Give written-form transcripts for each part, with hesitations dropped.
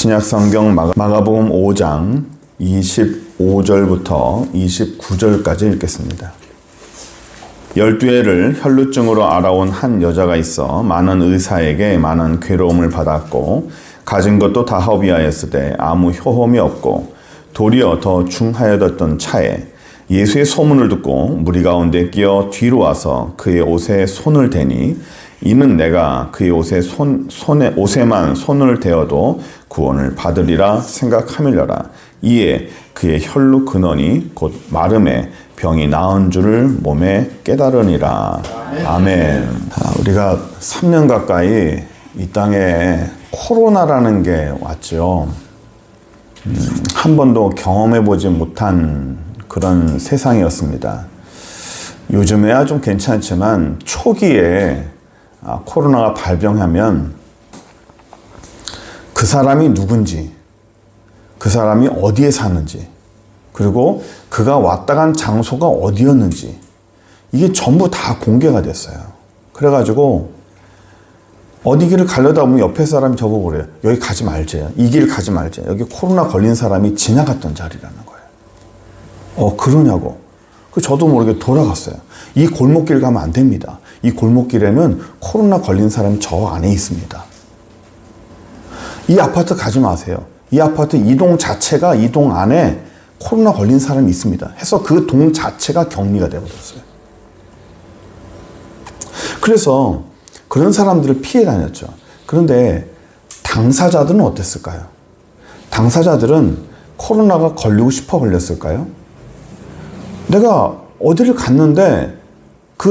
신약성경 마가복음 5장 25절부터 29절까지 읽겠습니다. 12해를 혈루증으로 알아온 한 여자가 있어 많은 의사에게 많은 괴로움을 받았고 가진 것도 다 허비하였으되 아무 효험이 없고 도리어 더 중하여졌던 차에 예수의 소문을 듣고 무리 가운데 끼어 뒤로 와서 그의 옷에 손을 대니 이는 내가 그의 옷에만 손을 대어도 구원을 받으리라 생각하밀려라. 이에 그의 혈루 근원이 곧 마름에 병이 나은 줄을 몸에 깨달으니라. 아멘. 우리가 3년 가까이 이 땅에 코로나라는 게 왔죠. 한 번도 경험해보지 못한 그런 세상이었습니다. 요즘에야 좀 괜찮지만 초기에 코로나가 발병하면 그 사람이 누군지, 그 사람이 어디에 사는지, 그리고 그가 왔다 간 장소가 어디였는지 이게 전부 다 공개가 됐어요. 그래가지고 어디 길을 가려다 보면 옆에 사람이 저보고 그래요. 여기 가지 말지. 이 길 가지 말지. 여기 코로나 걸린 사람이 지나갔던 자리라는 거예요. 그러냐고. 저도 모르게 돌아갔어요. 이 골목길 가면 안 됩니다. 이 골목길에는 코로나 걸린 사람이 저 안에 있습니다. 이 아파트 가지 마세요. 이 아파트 이 동 자체가 이 동 안에 코로나 걸린 사람이 있습니다. 해서 그 동 자체가 격리가 되어버렸어요. 그래서 그런 사람들을 피해 다녔죠. 그런데 당사자들은 어땠을까요? 당사자들은 코로나가 걸리고 싶어 걸렸을까요? 내가 어디를 갔는데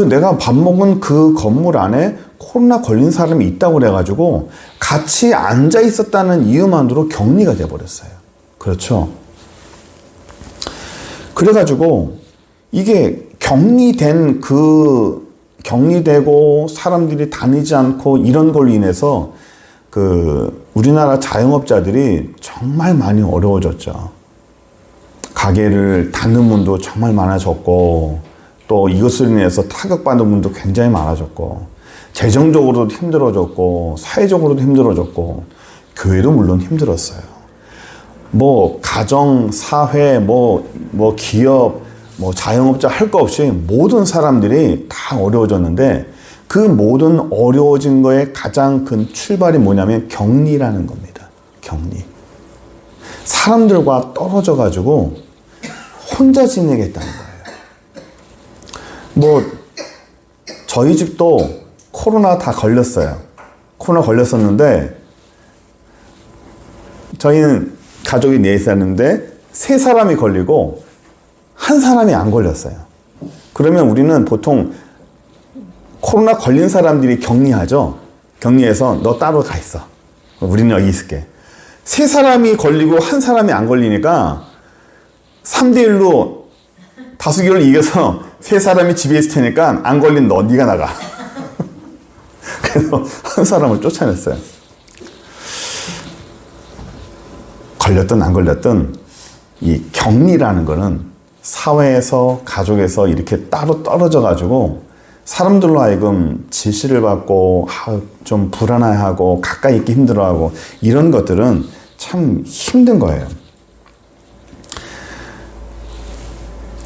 내가 밥 먹은 그 건물 안에 코로나 걸린 사람이 있다고 그래가지고 같이 앉아 있었다는 이유만으로 격리가 돼버렸어요. 그렇죠? 그래가지고 이게 격리되고 사람들이 다니지 않고 이런 걸로 인해서 우리나라 자영업자들이 정말 많이 어려워졌죠. 가게를 닫는 분도 정말 많아졌고 또 이것으로 인해서 타격받는 분도 굉장히 많아졌고 재정적으로도 힘들어졌고 사회적으로도 힘들어졌고 교회도 물론 힘들었어요. 가정, 사회, 기업, 자영업자 할 거 없이 모든 사람들이 다 어려워졌는데 그 모든 어려워진 거에 가장 큰 출발이 뭐냐면 격리라는 겁니다. 격리. 사람들과 떨어져 가지고 혼자 지내겠다는 거예요. 저희 집도 코로나 다 걸렸어요. 코로나 걸렸었는데 저희는 가족이 4살인데 3사람이 걸리고 1사람이 안 걸렸어요. 그러면 우리는 보통 코로나 걸린 사람들이 격리하죠. 격리해서 너 따로 가 있어. 우리는 여기 있을게. 3사람이 걸리고 1사람이 안 걸리니까 3대1로 다수결을 이겨서 3사람이 집에 있을 테니까 안 걸린 네가 나가. 그래서 1사람을 쫓아냈어요. 걸렸든 안 걸렸든 이 격리라는 거는 사회에서 가족에서 이렇게 따로 떨어져 가지고 사람들로 하여금 지시를 받고 좀 불안해하고 가까이 있기 힘들어하고 이런 것들은 참 힘든 거예요.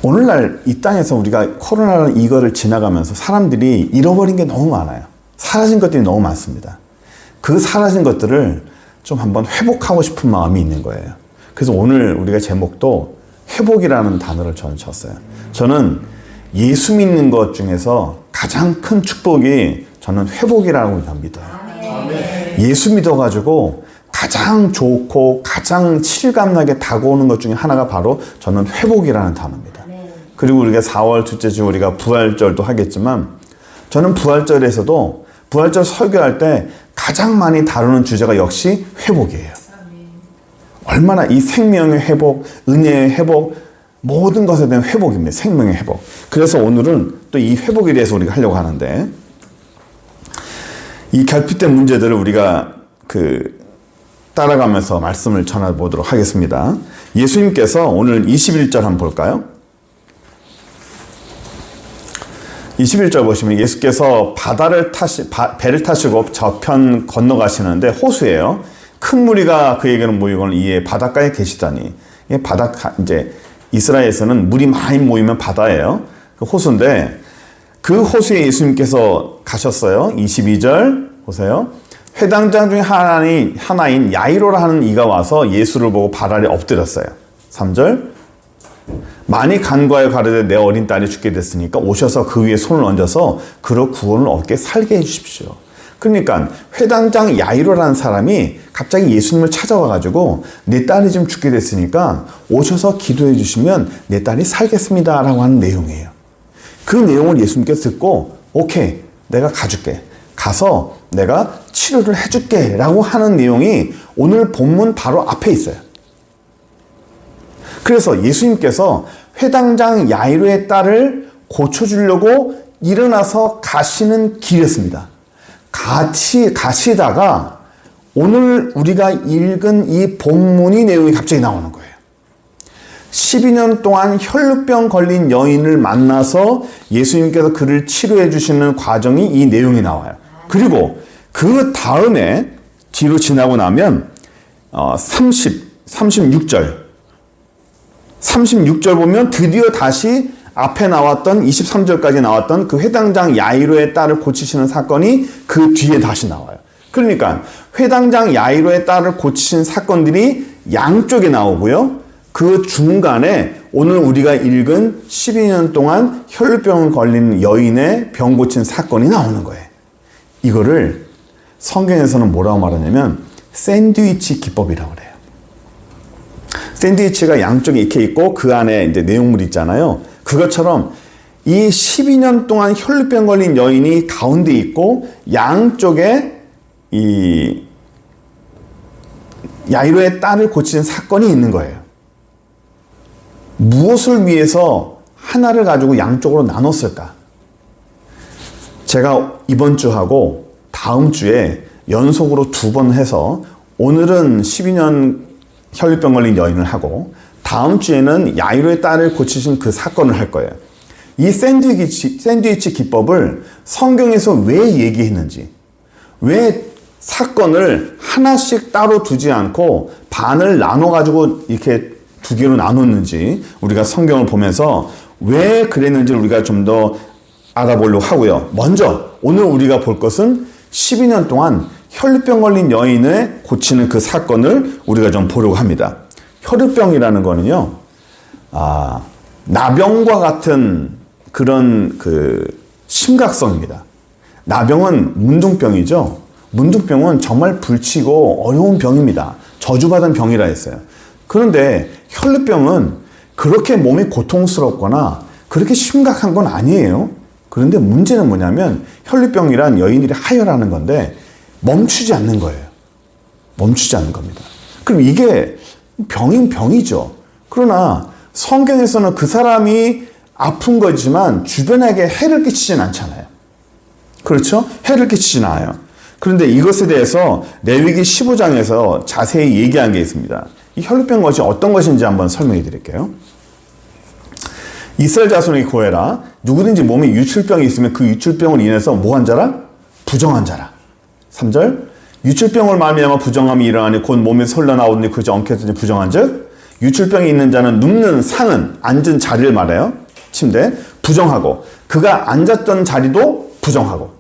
오늘날 이 땅에서 우리가 코로나라는 이거를 지나가면서 사람들이 잃어버린 게 너무 많아요. 사라진 것들이 너무 많습니다. 그 사라진 것들을 좀 한번 회복하고 싶은 마음이 있는 거예요. 그래서 오늘 우리가 제목도 회복이라는 단어를 저는 쳤어요. 저는 예수 믿는 것 중에서 가장 큰 축복이 저는 회복이라고 믿어요. 예수 믿어가지고 가장 좋고 가장 실감나게 다가오는 것 중에 하나가 바로 저는 회복이라는 단어입니다. 그리고 우리가 4월 둘째 주 우리가 부활절도 하겠지만 저는 부활절에서도 부활절 설교할 때 가장 많이 다루는 주제가 역시 회복이에요. 얼마나 이 생명의 회복, 은혜의 회복, 모든 것에 대한 회복입니다. 생명의 회복. 그래서 오늘은 또 이 회복에 대해서 우리가 하려고 하는데 이 결핍된 문제들을 우리가 따라가면서 말씀을 전해보도록 하겠습니다. 예수님께서 오늘 21절 한번 볼까요? 21절 보시면 예수께서 배를 타시고 저편 건너가시는데 호수예요. 큰 무리가 그에게는 모이고는 이에 바닷가에 계시다니. 이제 이스라엘에서는 물이 많이 모이면 바다예요. 그 호수인데 그 호수에 예수님께서 가셨어요. 22절 보세요. 회당장 중에 하나인 야이로라 하는 이가 와서 예수를 보고 발 아래 엎드렸어요. 3절. 많이 간과하여 가르되 내 어린 딸이 죽게 됐으니까 오셔서 그 위에 손을 얹어서 그로 구원을 얻게 살게 해주십시오. 그러니까 회당장 야이로라는 사람이 갑자기 예수님을 찾아와가지고 내 딸이 좀 죽게 됐으니까 오셔서 기도해 주시면 내 딸이 살겠습니다 라고 하는 내용이에요. 그 내용을 예수님께서 듣고 오케이 내가 가줄게. 가서 내가 치료를 해줄게 라고 하는 내용이 오늘 본문 바로 앞에 있어요. 그래서 예수님께서 회당장 야이로의 딸을 고쳐주려고 일어나서 가시는 길이었습니다. 가시다가 오늘 우리가 읽은 이 본문의 내용이 갑자기 나오는 거예요. 12년 동안 혈루병 걸린 여인을 만나서 예수님께서 그를 치료해 주시는 과정이 이 내용이 나와요. 그리고 그 다음에 뒤로 지나고 나면 36절 보면 드디어 다시 앞에 나왔던 23절까지 나왔던 그 회당장 야이로의 딸을 고치시는 사건이 그 뒤에 다시 나와요. 그러니까 회당장 야이로의 딸을 고치신 사건들이 양쪽에 나오고요. 그 중간에 오늘 우리가 읽은 12년 동안 혈루병을 걸린 여인의 병 고친 사건이 나오는 거예요. 이거를 성경에서는 뭐라고 말하냐면 샌드위치 기법이라고 그래요. 샌드위치가 양쪽에 이렇게 있고 그 안에 이제 내용물이 있잖아요. 그것처럼 이 12년 동안 혈루병 걸린 여인이 가운데 있고 양쪽에 이 야이로의 딸을 고치는 사건이 있는 거예요. 무엇을 위해서 하나를 가지고 양쪽으로 나눴을까? 제가 이번 주하고 다음 주에 연속으로 2번 해서 오늘은 12년 혈루병 걸린 여인을 하고 다음 주에는 야이로의 딸을 고치신 그 사건을 할 거예요. 이 샌드위치 기법을 성경에서 왜 얘기했는지, 왜 사건을 하나씩 따로 두지 않고 반을 나눠가지고 이렇게 2개로 나눴는지 우리가 성경을 보면서 왜 그랬는지를 우리가 좀 더 알아보려고 하고요. 먼저 오늘 우리가 볼 것은 12년 동안 혈루병 걸린 여인을 고치는 그 사건을 우리가 좀 보려고 합니다. 혈루병이라는 거는요, 나병과 같은 그런 심각성입니다. 나병은 문둥병이죠. 문둥병은 정말 불치고 어려운 병입니다. 저주받은 병이라 했어요. 그런데 혈루병은 그렇게 몸이 고통스럽거나 그렇게 심각한 건 아니에요. 그런데 문제는 뭐냐면 혈루병이란 여인들이 하혈하는 건데 멈추지 않는 거예요. 멈추지 않는 겁니다. 그럼 이게 병인 병이죠. 그러나 성경에서는 그 사람이 아픈 거지만 주변에게 해를 끼치진 않잖아요. 그렇죠? 해를 끼치진 않아요. 그런데 이것에 대해서 레위기 15장에서 자세히 얘기한 게 있습니다. 이 혈루병 것이 어떤 것인지 한번 설명해 드릴게요. 이스라엘 자손에게 고해라. 누구든지 몸에 유출병이 있으면 그 유출병을 인해서 뭐한 자라? 부정한 자라. 3절. 유출병을 말미암아 부정함이 일어나니 곧 몸에서 흘러나오니 그것이 엉켜서니 부정한 즉 유출병이 있는 자는 눕는 상은 앉은 자리를 말해요. 침대. 부정하고 그가 앉았던 자리도 부정하고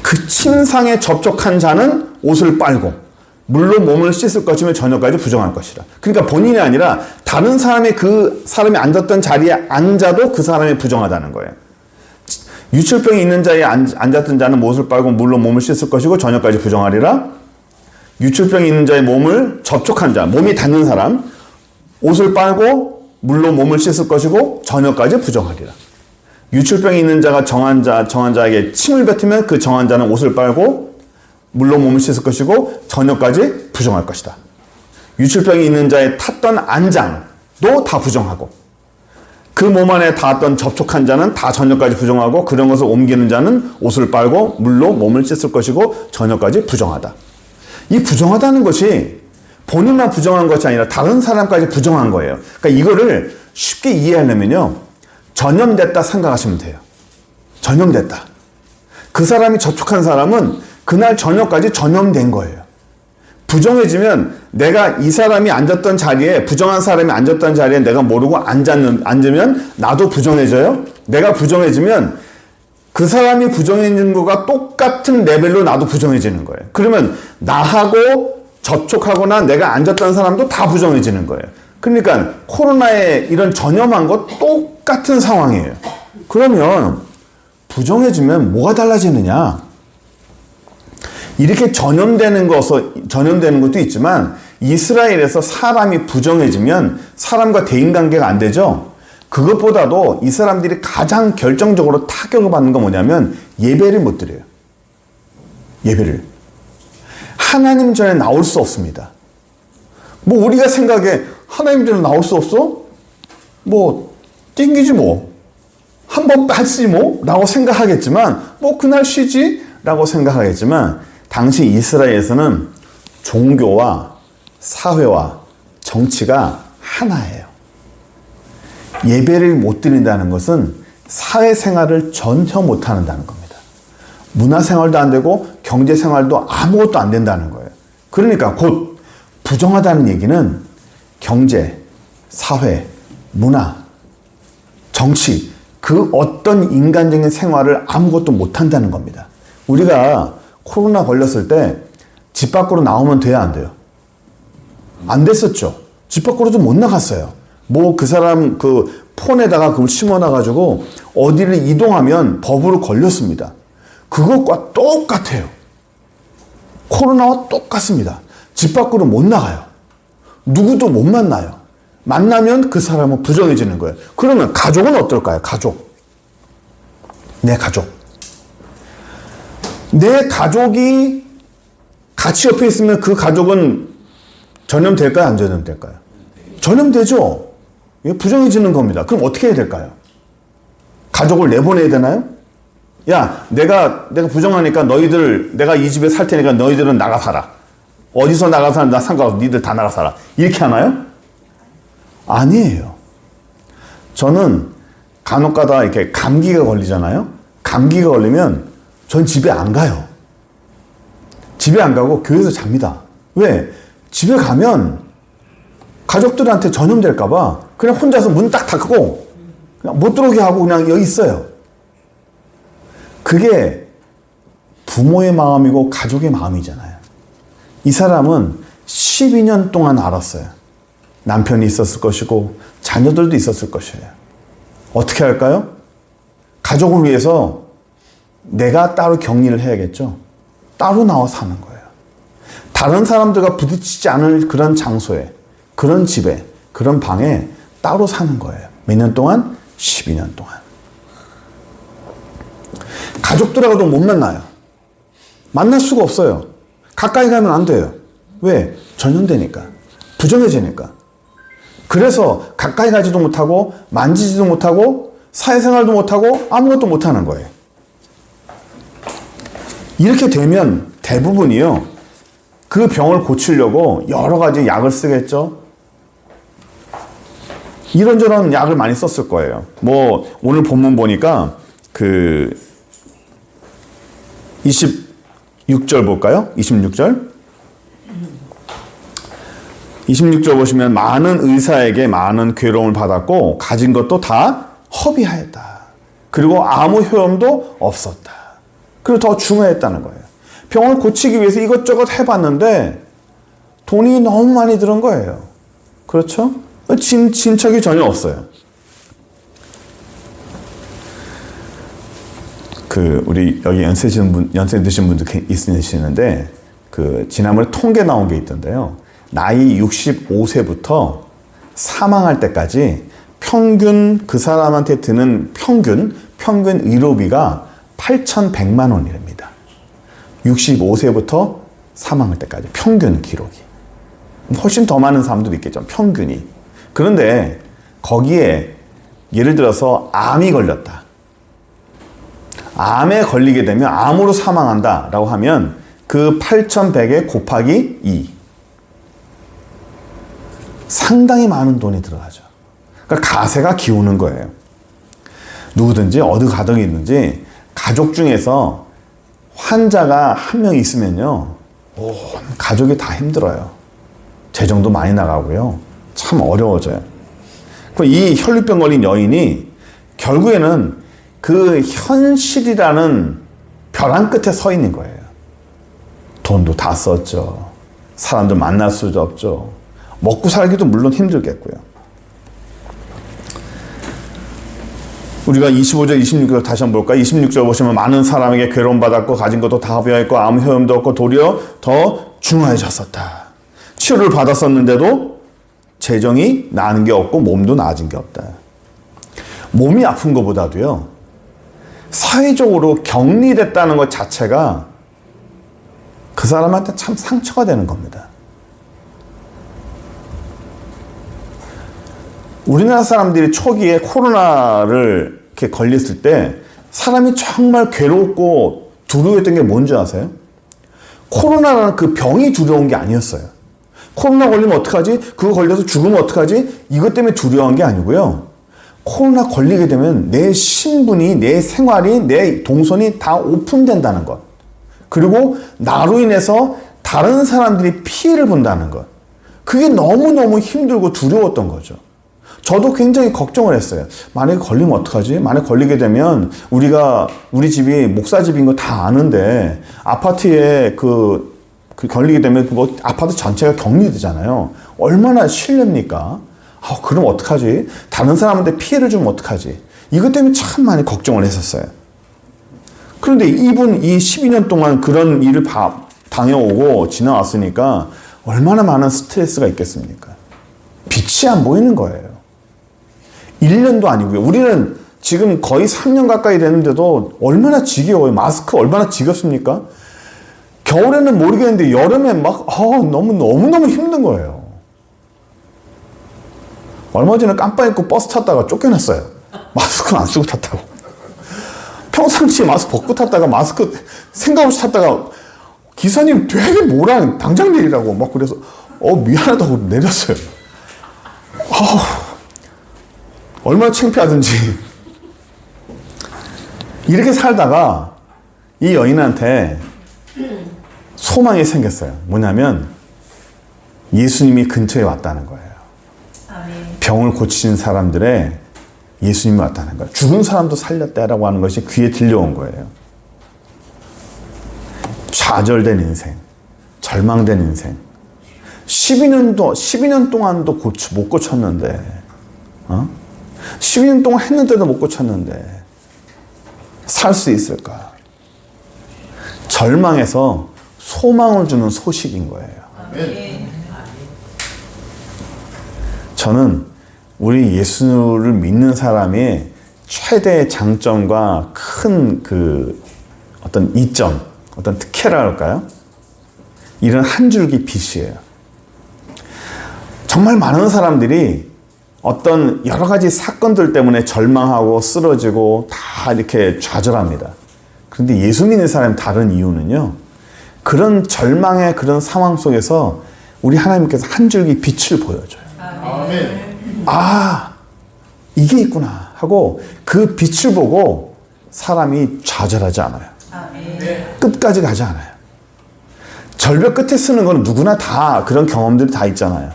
그 침상에 접촉한 자는 옷을 빨고 물로 몸을 씻을 것이며 저녁까지 부정할 것이라. 그러니까 본인이 아니라 다른 사람이 그 사람이 앉았던 자리에 앉아도 그 사람이 부정하다는 거예요. 유출병이 있는 자에 앉았던 자는 옷을 빨고 물로 몸을 씻을 것이고 저녁까지 부정하리라. 유출병이 있는 자의 몸을 접촉한 자, 몸이 닿는 사람, 옷을 빨고 물로 몸을 씻을 것이고 저녁까지 부정하리라. 유출병이 있는 자가 정한 자에게 침을 뱉으면 그 정한 자는 옷을 빨고 물로 몸을 씻을 것이고 저녁까지 부정할 것이다. 유출병이 있는 자의 탔던 안장도 다 부정하고 그 몸 안에 닿았던 접촉한 자는 다 저녁까지 부정하고 그런 것을 옮기는 자는 옷을 빨고 물로 몸을 씻을 것이고 저녁까지 부정하다. 이 부정하다는 것이 본인만 부정한 것이 아니라 다른 사람까지 부정한 거예요. 그러니까 이거를 쉽게 이해하려면요. 전염됐다 생각하시면 돼요. 전염됐다. 그 사람이 접촉한 사람은 그날 저녁까지 전염된 거예요. 부정해지면 내가 이 사람이 앉았던 자리에, 부정한 사람이 앉았던 자리에 내가 모르고 앉으면 나도 부정해져요? 내가 부정해지면 그 사람이 부정해지는 거가 똑같은 레벨로 나도 부정해지는 거예요. 그러면 나하고 접촉하거나 내가 앉았던 사람도 다 부정해지는 거예요. 그러니까 코로나에 이런 전염한 거 똑같은 상황이에요. 그러면 부정해지면 뭐가 달라지느냐? 이렇게 전염되는 것도 있지만 이스라엘에서 사람이 부정해지면 사람과 대인관계가 안 되죠. 그것보다도 이 사람들이 가장 결정적으로 타격을 받는 건 뭐냐면 예배를 못 드려요. 예배를. 하나님 전에 나올 수 없습니다. 뭐 우리가 생각해 하나님 전에 나올 수 없어? 뭐 땡기지 뭐. 한 번 빠지지 뭐? 라고 생각하겠지만 뭐 그날 쉬지? 라고 생각하겠지만 당시 이스라엘에서는 종교와 사회와 정치가 하나예요. 예배를 못 드린다는 것은 사회생활을 전혀 못한다는 겁니다. 문화생활도 안 되고 경제생활도 아무것도 안 된다는 거예요. 그러니까 곧 부정하다는 얘기는 경제, 사회, 문화, 정치, 그 어떤 인간적인 생활을 아무것도 못한다는 겁니다. 우리가 코로나 걸렸을 때 집 밖으로 나오면 돼야 안 돼요? 안 됐었죠. 집 밖으로도 못 나갔어요. 뭐 그 사람 그 폰에다가 그걸 심어놔가지고 어디를 이동하면 법으로 걸렸습니다. 그것과 똑같아요. 코로나와 똑같습니다. 집 밖으로 못 나가요. 누구도 못 만나요. 만나면 그 사람은 부정해지는 거예요. 그러면 가족은 어떨까요? 가족. 내 가족. 내 가족이 같이 옆에 있으면 그 가족은 전염될까요? 안 전염될까요? 전염되죠. 부정해지는 겁니다. 그럼 어떻게 해야 될까요? 가족을 내보내야 되나요? 야, 내가 부정하니까 내가 이 집에 살 테니까 너희들은 나가 살아. 어디서 나가 살아? 나 상관없어. 니들 다 나가 살아. 이렇게 하나요? 아니에요. 저는 간혹 가다 이렇게 감기가 걸리잖아요? 감기가 걸리면 전 집에 안 가요. 집에 안 가고 교회에서 잡니다. 왜? 집에 가면 가족들한테 전염될까봐 그냥 혼자서 문 딱 닫고 그냥 못 들어오게 하고 그냥 여기 있어요. 그게 부모의 마음이고 가족의 마음이잖아요. 이 사람은 12년 동안 알았어요. 남편이 있었을 것이고 자녀들도 있었을 것이에요. 어떻게 할까요? 가족을 위해서 내가 따로 격리를 해야겠죠. 따로 나와 사는 거예요. 다른 사람들과 부딪히지 않을 그런 장소에, 그런 집에, 그런 방에 따로 사는 거예요. 몇 년 동안? 12년 동안. 가족들하고도 못 만나요. 만날 수가 없어요. 가까이 가면 안 돼요. 왜? 전염되니까. 부정해지니까. 그래서 가까이 가지도 못하고 만지지도 못하고 사회생활도 못하고 아무것도 못하는 거예요. 이렇게 되면 대부분이요. 그 병을 고치려고 여러 가지 약을 쓰겠죠. 이런저런 약을 많이 썼을 거예요. 뭐 오늘 본문 보니까 그 26절 볼까요? 26절. 26절 보시면 많은 의사에게 많은 괴로움을 받았고 가진 것도 다 허비하였다. 그리고 아무 효험도 없었다. 그리고 더 중요했다는 거예요. 병을 고치기 위해서 이것저것 해봤는데 돈이 너무 많이 들은 거예요. 그렇죠? 진척이 전혀 없어요. 우리 여기 연세 드신 분도 있으시는데 지난번에 통계 나온 게 있던데요. 나이 65세부터 사망할 때까지 평균 그 사람한테 드는 평균 의료비가 8,100만 원이랍니다. 65세부터 사망할 때까지 평균 기록이. 훨씬 더 많은 사람도 있겠죠. 평균이. 그런데 거기에 예를 들어서 암이 걸렸다. 암에 걸리게 되면 암으로 사망한다라고 하면 그 8,100에 곱하기 2. 상당히 많은 돈이 들어가죠. 그러니까 가세가 기우는 거예요. 누구든지 어디 가정이 있는지 가족 중에서 환자가 한 명 있으면요. 온 가족이 다 힘들어요. 재정도 많이 나가고요. 참 어려워져요. 이 혈루병 걸린 여인이 결국에는 그 현실이라는 벼랑 끝에 서 있는 거예요. 돈도 다 썼죠. 사람들 만날 수도 없죠. 먹고 살기도 물론 힘들겠고요. 우리가 25절, 26절 다시 한번 볼까요? 26절 보시면 많은 사람에게 괴로움 받았고 가진 것도 다 허비하였고 아무 효험도 없고 도리어 더 중하여졌었다. 치료를 받았었는데도 재정이 나은 게 없고 몸도 나아진 게 없다. 몸이 아픈 것보다도요, 사회적으로 격리됐다는 것 자체가 그 사람한테 참 상처가 되는 겁니다. 우리나라 사람들이 초기에 코로나를 이렇게 걸렸을 때 사람이 정말 괴롭고 두려워했던 게 뭔지 아세요? 코로나라는 그 병이 두려운 게 아니었어요. 코로나 걸리면 어떡하지? 그거 걸려서 죽으면 어떡하지? 이것 때문에 두려워한 게 아니고요. 코로나 걸리게 되면 내 신분이, 내 생활이, 내 동선이 다 오픈된다는 것. 그리고 나로 인해서 다른 사람들이 피해를 본다는 것. 그게 너무너무 힘들고 두려웠던 거죠. 저도 굉장히 걱정을 했어요. 만약에 걸리면 어떡하지? 만약에 걸리게 되면 우리 집이 목사집인 거 다 아는데 아파트에 걸리게 되면 아파트 전체가 격리되잖아요. 얼마나 실례입니까? 그럼 어떡하지? 다른 사람한테 피해를 주면 어떡하지? 이것 때문에 참 많이 걱정을 했었어요. 그런데 이분 이 12년 동안 그런 일을 당해오고 지나왔으니까 얼마나 많은 스트레스가 있겠습니까? 빛이 안 보이는 거예요. 1년도 아니고요. 우리는 지금 거의 3년 가까이 되는데도 얼마나 지겨워요. 마스크 얼마나 지겹습니까? 겨울에는 모르겠는데 여름에 너무너무 힘든 거예요. 얼마 전에 깜빡 잊고 버스 탔다가 쫓겨났어요. 마스크 안 쓰고 탔다고. 평상시에 마스크 벗고 탔다가 마스크 생각 없이 탔다가 기사님 되게 뭐랑 당장 내리라고 막 그래서 미안하다고 내렸어요. 얼마나 창피하든지. 이렇게 살다가 이 여인한테 소망이 생겼어요. 뭐냐면 예수님이 근처에 왔다는 거예요. 병을 고치신 사람들의 예수님이 왔다는 거예요. 죽은 사람도 살렸다라고 하는 것이 귀에 들려온 거예요. 좌절된 인생, 절망된 인생. 12년 동안도 못 고쳤는데, 12년 동안 했는데도 못 고쳤는데, 살 수 있을까? 절망해서 소망을 주는 소식인 거예요. 저는 우리 예수를 믿는 사람의 최대의 장점과 큰 어떤 이점, 어떤 특혜라 할까요? 이런 한 줄기 빛이에요. 정말 많은 사람들이 어떤 여러 가지 사건들 때문에 절망하고 쓰러지고 다 이렇게 좌절합니다. 그런데 예수 믿는 사람이 다른 이유는요, 그런 절망의 그런 상황 속에서 우리 하나님께서 한 줄기 빛을 보여줘요. 아멘. 이게 있구나 하고 그 빛을 보고 사람이 좌절하지 않아요. 끝까지 가지 않아요. 절벽 끝에 서는 건 누구나 다 그런 경험들이 다 있잖아요.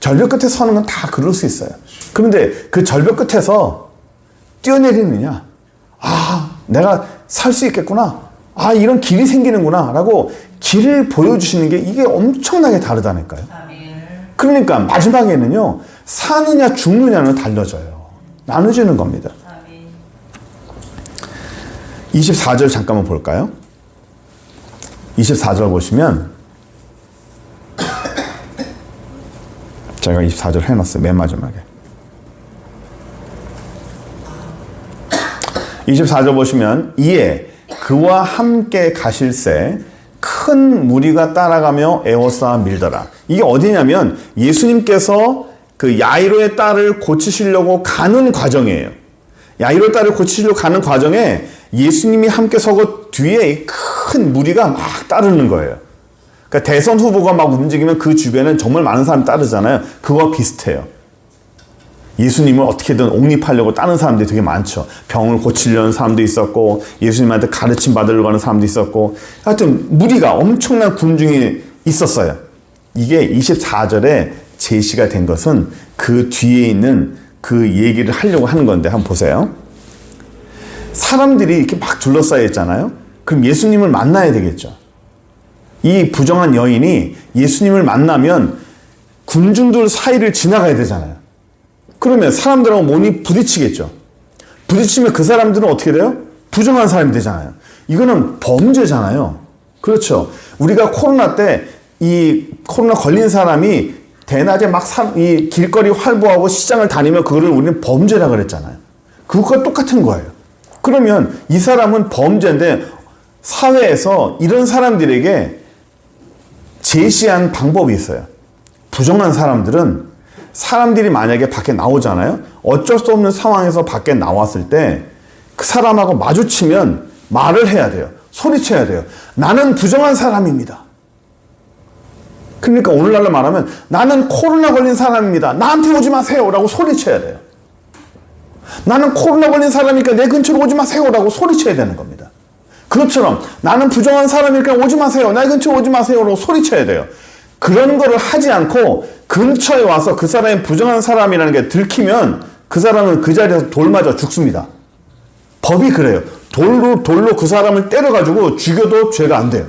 절벽 끝에 서는 건 다 그럴 수 있어요. 그런데 그 절벽 끝에서 뛰어내리느냐, 내가 살 수 있겠구나, 이런 길이 생기는구나 라고 길을 보여주시는 게 이게 엄청나게 다르다니까요. 그러니까 마지막에는요, 사느냐 죽느냐는 달라져요. 나눠지는 겁니다. 24절 잠깐만 볼까요? 24절 보시면 제가 24절 해놨어요. 맨 마지막에. 24절 보시면 이에 그와 함께 가실새 큰 무리가 따라가며 에워싸 밀더라. 이게 어디냐면 예수님께서 그 야이로의 딸을 고치시려고 가는 과정이에요. 야이로의 딸을 고치시려고 가는 과정에 예수님이 함께 서고 뒤에 큰 무리가 막 따르는 거예요. 그러니까 대선 후보가 막 움직이면 그 주변엔 정말 많은 사람이 따르잖아요. 그거와 비슷해요. 예수님을 어떻게든 옹립하려고 따는 사람들이 되게 많죠. 병을 고치려는 사람도 있었고 예수님한테 가르침 받으려고 하는 사람도 있었고 하여튼 무리가 엄청난 군중이 있었어요. 이게 24절에 제시가 된 것은 그 뒤에 있는 그 얘기를 하려고 하는 건데 한번 보세요. 사람들이 이렇게 막 둘러싸여 있잖아요. 그럼 예수님을 만나야 되겠죠. 이 부정한 여인이 예수님을 만나면 군중들 사이를 지나가야 되잖아요. 그러면 사람들하고 몸이 부딪히겠죠. 부딪히면 그 사람들은 어떻게 돼요? 부정한 사람이 되잖아요. 이거는 범죄잖아요. 그렇죠. 우리가 코로나 때 이 코로나 걸린 사람이 대낮에 막 이 길거리 활보하고 시장을 다니면 그거를 우리는 범죄라 그랬잖아요. 그것과 똑같은 거예요. 그러면 이 사람은 범죄인데 사회에서 이런 사람들에게 제시한 방법이 있어요. 부정한 사람들은 사람들이 만약에 밖에 나오잖아요. 어쩔 수 없는 상황에서 밖에 나왔을 때 그 사람하고 마주치면 말을 해야 돼요. 소리쳐야 돼요. 나는 부정한 사람입니다. 그러니까 오늘날로 말하면 나는 코로나 걸린 사람입니다. 나한테 오지 마세요 라고 소리쳐야 돼요. 나는 코로나 걸린 사람이니까 내 근처로 오지 마세요 라고 소리쳐야 되는 겁니다. 그것처럼 나는 부정한 사람이니까 오지 마세요. 내 근처로 오지 마세요 라고 소리쳐야 돼요. 그런 거를 하지 않고 근처에 와서 그 사람이 부정한 사람이라는 게 들키면 그 사람은 그 자리에서 돌 맞아 죽습니다. 법이 그래요. 돌로 그 사람을 때려가지고 죽여도 죄가 안 돼요.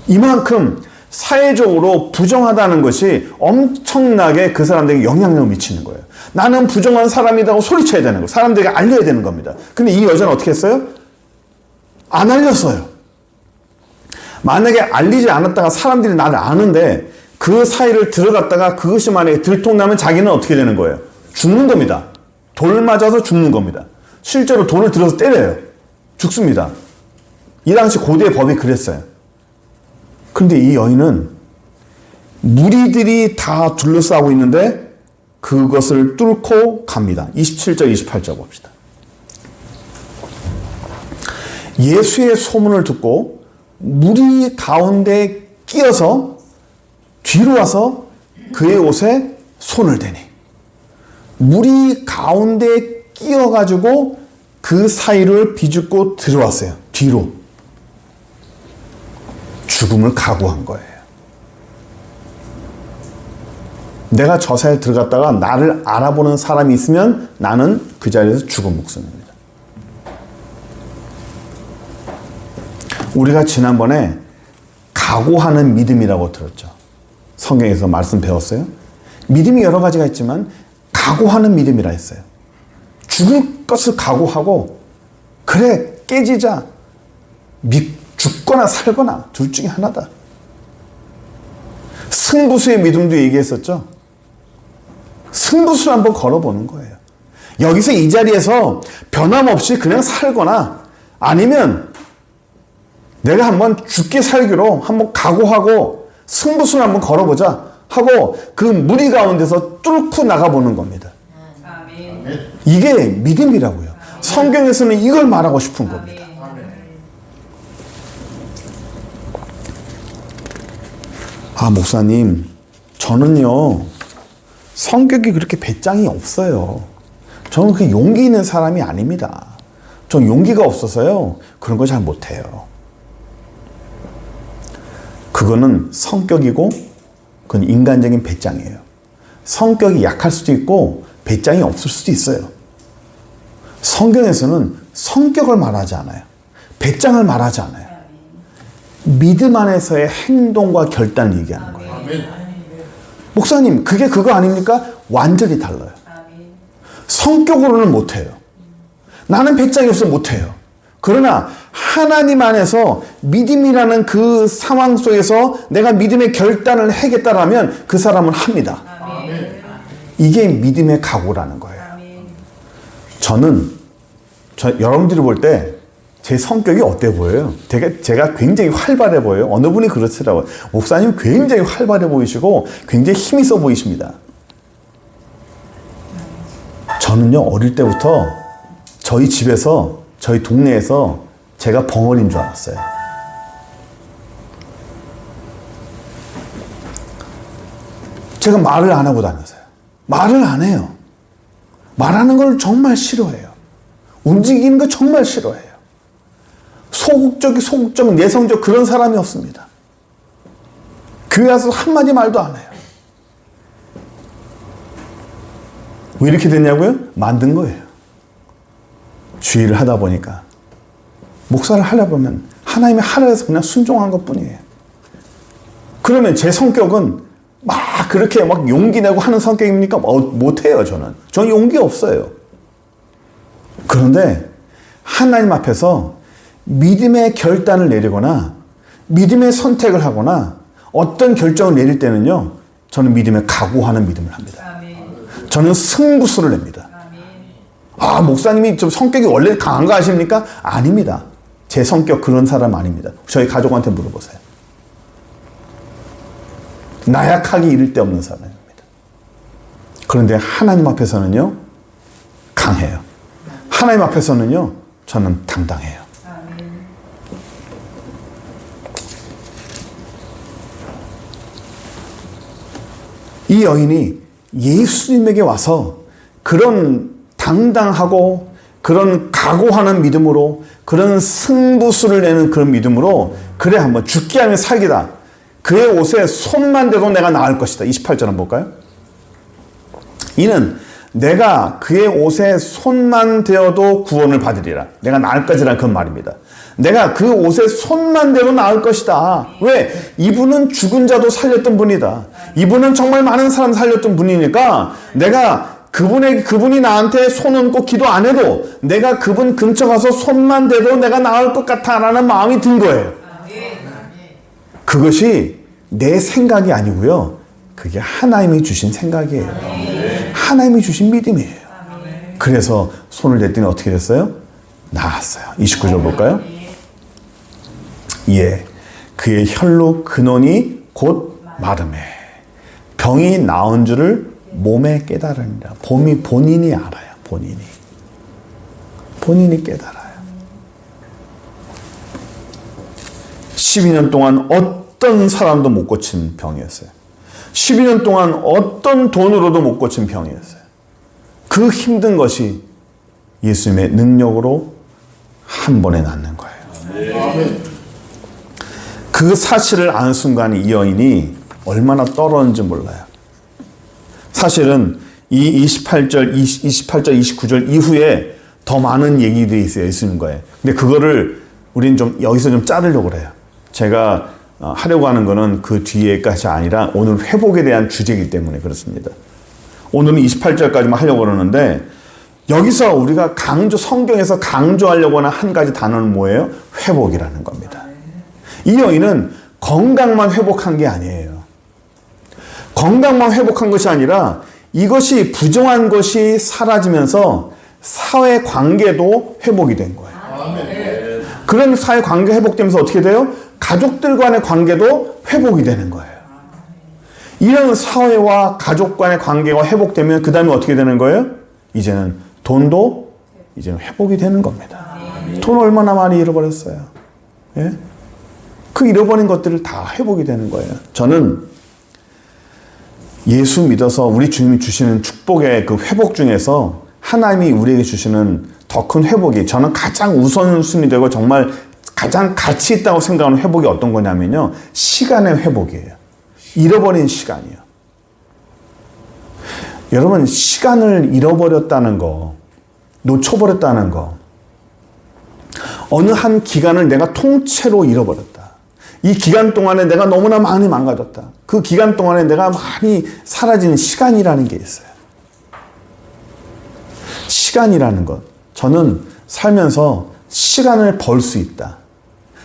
이만큼 사회적으로 부정하다는 것이 엄청나게 그 사람들에게 영향력을 미치는 거예요. 나는 부정한 사람이라고 소리쳐야 되는 거예요. 사람들에게 알려야 되는 겁니다. 근데 이 여자는 어떻게 했어요? 안 알렸어요. 만약에 알리지 않았다가 사람들이 나를 아는데 그 사이를 들어갔다가 그것이 만약에 들통나면 자기는 어떻게 되는 거예요? 죽는 겁니다. 돌 맞아서 죽는 겁니다. 실제로 돌을 들어서 때려요. 죽습니다. 이 당시 고대의 법이 그랬어요. 그런데 이 여인은 무리들이 다 둘러싸고 있는데 그것을 뚫고 갑니다. 27절, 28절 봅시다. 예수의 소문을 듣고 무리 가운데 끼어서 뒤로 와서 그의 옷에 손을 대니 무리 가운데 끼어가지고 그 사이를 비집고 들어왔어요. 뒤로. 죽음을 각오한 거예요. 내가 저 사이에 들어갔다가 나를 알아보는 사람이 있으면 나는 그 자리에서 죽은 목숨입니다. 우리가 지난번에 각오하는 믿음이라고 들었죠. 성경에서 말씀 배웠어요. 믿음이 여러 가지가 있지만 각오하는 믿음이라 했어요. 죽을 것을 각오하고 그래 깨지자 죽거나 살거나 둘 중에 하나다. 승부수의 믿음도 얘기했었죠. 승부수를 한번 걸어보는 거예요. 여기서 이 자리에서 변함없이 그냥 살거나 아니면 내가 한번 죽게 살기로 한번 각오하고 승부수를 한번 걸어보자 하고 그 무리 가운데서 뚫고 나가보는 겁니다. 이게 믿음이라고요. 성경에서는 이걸 말하고 싶은 겁니다. 아, 목사님, 저는요, 성격이 그렇게 배짱이 없어요. 저는 그렇게 용기 있는 사람이 아닙니다. 전 용기가 없어서요, 그런 거 잘 못해요. 그거는 성격이고, 그건 인간적인 배짱이에요. 성격이 약할 수도 있고, 배짱이 없을 수도 있어요. 성경에서는 성격을 말하지 않아요. 배짱을 말하지 않아요. 믿음 안에서의 행동과 결단을 얘기하는 거예요. 목사님, 그게 그거 아닙니까? 완전히 달라요. 성격으로는 못해요. 나는 배짱이 없어서 못해요. 그러나 하나님 안에서 믿음이라는 그 상황 속에서 내가 믿음의 결단을 하겠다라면 그 사람은 합니다. 이게 믿음의 각오라는 거예요. 여러분들이 볼 때 제 성격이 어때 보여요? 제가 굉장히 활발해 보여요. 어느 분이 그렇더라고요. 목사님 굉장히 활발해 보이시고 굉장히 힘이 있어 보이십니다. 저는요, 어릴 때부터 저희 집에서, 저희 동네에서 제가 벙어리인 줄 알았어요. 제가 말을 안 하고 다녔어요. 말을 안 해요. 말하는 걸 정말 싫어해요. 움직이는 거 정말 싫어해요. 소극적, 내성적 그런 사람이 없습니다. 교회 가서 한마디 말도 안 해요. 왜 이렇게 됐냐고요? 만든 거예요. 주의를 하다 보니까. 목사를 하려 보면 하나님의 하라해서 그냥 순종한 것 뿐이에요. 그러면 제 성격은 막 그렇게 막 용기 내고 하는 성격입니까? 못해요, 저는. 저는 용기 없어요. 그런데 하나님 앞에서 믿음의 결단을 내리거나 믿음의 선택을 하거나 어떤 결정을 내릴 때는요, 저는 믿음에 각오하는 믿음을 합니다. 저는 승부수를 냅니다. 아, 목사님이 좀 성격이 원래 강한 거 아십니까? 아닙니다. 제 성격 그런 사람 아닙니다. 저희 가족한테 물어보세요. 나약하기 이를 데 없는 사람입니다. 그런데 하나님 앞에서는요, 강해요. 하나님 앞에서는요, 저는 당당해요. 이 여인이 예수님에게 와서 그런 당당하고 그런 각오하는 믿음으로 그런 승부수를 내는 그런 믿음으로 그래 한번 죽게 하면 살기다. 그의 옷에 손만 대도 내가 나을 것이다. 28절 한번 볼까요? 이는 내가 그의 옷에 손만 대어도 구원을 받으리라. 내가 나을 것이라는 그 말입니다. 내가 그 옷에 손만 대도 나을 것이다. 왜? 이분은 죽은 자도 살렸던 분이다. 이분은 정말 많은 사람 살렸던 분이니까 내가 그분이 나한테 손 얹고 기도 안 해도 내가 그분 근처 가서 손만 대도 내가 나을 것 같아라는 마음이 든 거예요. 그것이 내 생각이 아니고요. 그게 하나님이 주신 생각이에요. 하나님이 주신 믿음이에요. 그래서 손을 냈더니 어떻게 됐어요? 나았어요. 29절 볼까요? 예, 그의 혈로 근원이 곧 마름에 병이 나은 줄을 몸에 깨달으니라. 본인이 알아요. 본인이 깨달아요. 12년 동안 어떤 사람도 못 고친 병이었어요. 12년 동안 어떤 돈으로도 못 고친 병이었어요. 그 힘든 것이 예수님의 능력으로 한 번에 낫는 거예요. 그 사실을 아는 순간 이 여인이 얼마나 떨었는지 몰라요. 사실은 이 28절, 29절 이후에 더 많은 얘기들이 있어요. 예수님과의. 근데 그거를 우린 좀 여기서 좀 자르려고 그래요. 제가 하려고 하는 거는 그 뒤에까지 아니라 오늘 회복에 대한 주제이기 때문에 그렇습니다. 오늘은 28절까지만 하려고 그러는데 여기서 우리가 성경에서 강조하려고 하는 한 가지 단어는 뭐예요? 회복이라는 겁니다. 이 여인은 건강만 회복한 게 아니에요. 건강만 회복한 것이 아니라 이것이 부정한 것이 사라지면서 사회 관계도 회복이 된 거예요. 그런 사회 관계 회복되면서 어떻게 돼요? 가족들 간의 관계도 회복이 되는 거예요. 이런 사회와 가족 간의 관계가 회복되면 그 다음에 어떻게 되는 거예요? 이제는 돈도 이제는 회복이 되는 겁니다. 돈 얼마나 많이 잃어버렸어요. 예? 그 잃어버린 것들을 다 회복이 되는 거예요. 저는 예수 믿어서 우리 주님이 주시는 축복의 그 회복 중에서 하나님이 우리에게 주시는 더 큰 회복이 저는 가장 우선순위 되고 정말 가장 가치 있다고 생각하는 회복이 어떤 거냐면요. 시간의 회복이에요. 잃어버린 시간이요. 여러분, 시간을 잃어버렸다는 거, 놓쳐버렸다는 거, 어느 한 기간을 내가 통째로 잃어버렸다. 이 기간 동안에 내가 너무나 많이 망가졌다. 그 기간 동안에 내가 많이 사라진 시간이라는 게 있어요. 시간이라는 것. 저는 살면서 시간을 벌 수 있다.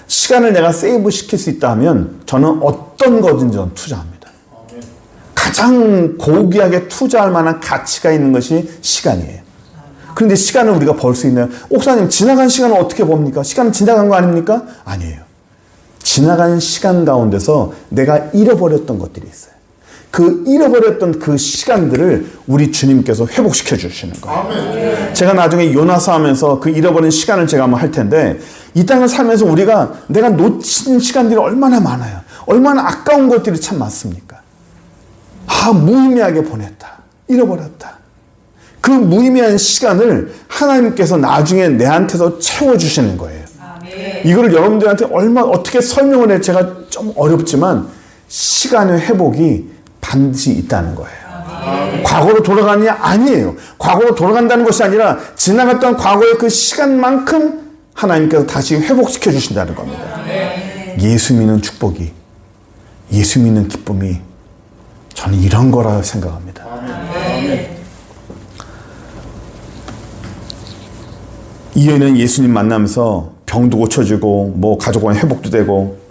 시간을 내가 세이브 시킬 수 있다 하면 저는 어떤 거든지 저는 투자합니다. 가장 고귀하게 투자할 만한 가치가 있는 것이 시간이에요. 그런데 시간을 우리가 벌 수 있나요? 옥사님, 지나간 시간을 어떻게 봅니까? 시간은 지나간 거 아닙니까? 아니에요. 지나간 시간 가운데서 내가 잃어버렸던 것들이 있어요. 그 잃어버렸던 그 시간들을 우리 주님께서 회복시켜 주시는 거예요. 아멘. 제가 나중에 요나서 하면서 그 잃어버린 시간을 제가 한번 할 텐데 이 땅을 살면서 내가 놓친 시간들이 얼마나 많아요. 얼마나 아까운 것들이 참 많습니까? 무의미하게 보냈다. 잃어버렸다. 그 무의미한 시간을 하나님께서 나중에 내한테서 채워주시는 거예요. 이거를 여러분들한테 어떻게 설명을 해 제가 좀 어렵지만 시간의 회복이 반드시 있다는 거예요. 과거로 돌아가느냐? 아니에요. 과거로 돌아간다는 것이 아니라 지나갔던 과거의 그 시간만큼 하나님께서 다시 회복시켜 주신다는 겁니다. 예수 믿는 축복이, 예수 믿는 기쁨이 저는 이런 거라 생각합니다. 이 여인은 예수님 만나면서 병도 고쳐지고 뭐 가족 간의 회복도 되고,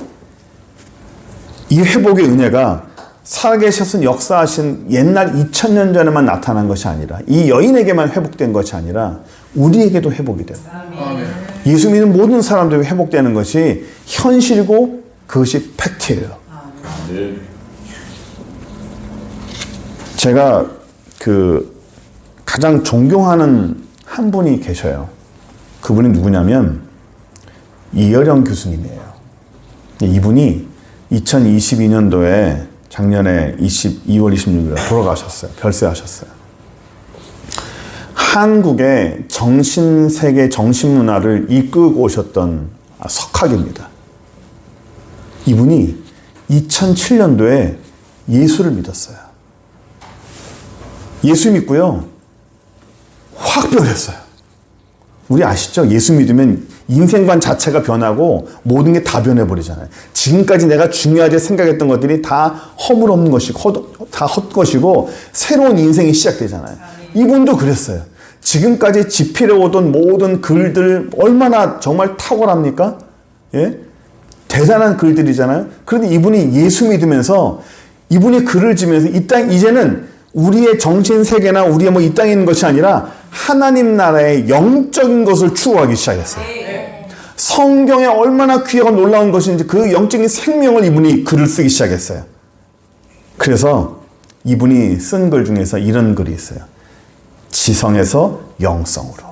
이 회복의 은혜가 살아계셔서 역사하신 옛날 2000년 전에만 나타난 것이 아니라, 이 여인에게만 회복된 것이 아니라 우리에게도 회복이 돼요. 예수 믿는 모든 사람들이 회복되는 것이 현실이고 그것이 팩트예요. 제가 가장 존경하는 한 분이 계셔요. 그분이 누구냐면 이어령 교수님이에요. 이분이 2022년도에 작년에 2월 26일에 돌아가셨어요. 별세하셨어요. 한국의 정신세계 정신문화를 이끌고 오셨던 석학입니다. 이분이 2007년도에 예수를 믿었어요. 예수 믿고요, 확 변했어요. 우리 아시죠? 예수 믿으면 인생관 자체가 변하고 모든 게 다 변해버리잖아요. 지금까지 내가 중요하게 생각했던 것들이 다 허물없는 것이고, 다 헛것이고, 새로운 인생이 시작되잖아요. 이분도 그랬어요. 지금까지 집필해 오던 모든 글들 얼마나 정말 탁월합니까? 예? 대단한 글들이잖아요. 그런데 이분이 예수 믿으면서, 이분이 글을 지면서 이제는 우리의 정신세계나 우리의 뭐 이 땅에 있는 것이 아니라 하나님 나라의 영적인 것을 추구하기 시작했어요. 성경에 얼마나 귀하고 놀라운 것인지 그 영적인 생명을 이분이 글을 쓰기 시작했어요. 그래서 이분이 쓴 글 중에서 이런 글이 있어요. 지성에서 영성으로.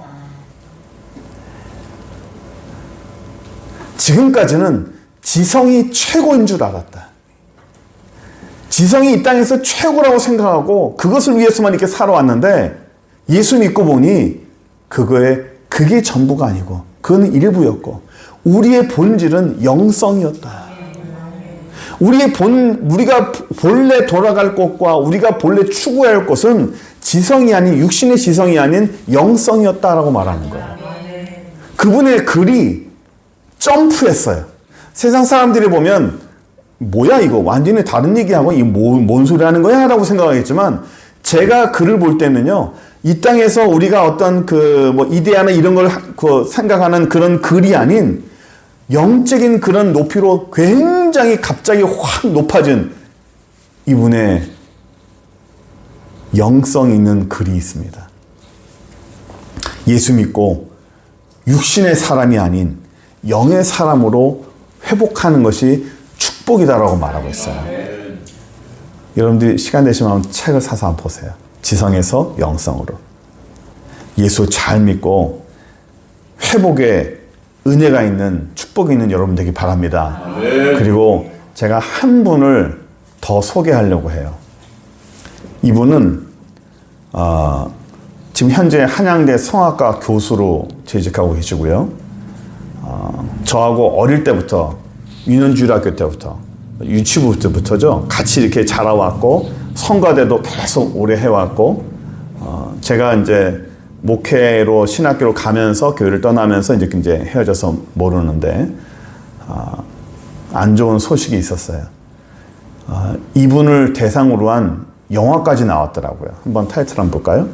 지금까지는 지성이 최고인 줄 알았다. 지성이 이 땅에서 최고라고 생각하고 그것을 위해서만 이렇게 살아왔는데, 예수 믿고 보니 그게 전부가 아니고 그건 일부였고, 우리의 본질은 영성이었다. 우리가 본래 돌아갈 곳과 우리가 본래 추구해야 할 것은 지성이 아닌, 육신의 지성이 아닌 영성이었다라고 말하는 거예요. 그분의 글이 점프했어요. 세상 사람들이 보면 뭐야 이거 완전히 다른 얘기하고 뭔 소리 하는 거야? 라고 생각하겠지만, 제가 글을 볼 때는요, 이 땅에서 우리가 어떤 이데아나 이런 걸 생각하는 그런 글이 아닌 영적인 그런 높이로 굉장히 갑자기 확 높아진 이분의 영성 있는 글이 있습니다. 예수 믿고 육신의 사람이 아닌 영의 사람으로 회복하는 것이 축복이다라고 말하고 있어요. 여러분들이 시간 되시면 책을 사서 한번 보세요. 지성에서 영성으로. 예수 잘 믿고 회복의 은혜가 있는, 축복이 있는 여러분 되기 바랍니다. 그리고 제가 한 분을 더 소개하려고 해요. 이분은 지금 현재 한양대 성악과 교수로 재직하고 계시고요. 저하고 어릴 때부터, 유년주일학교 때부터, 유치부 때부터죠, 같이 이렇게 자라왔고, 성가대도 계속 오래 해왔고, 제가 이제 목회로 신학교로 가면서 교회를 떠나면서 이제 헤어져서 모르는데, 안 좋은 소식이 있었어요. 이분을 대상으로 한 영화까지 나왔더라고요. 한번 타이틀 한번 볼까요?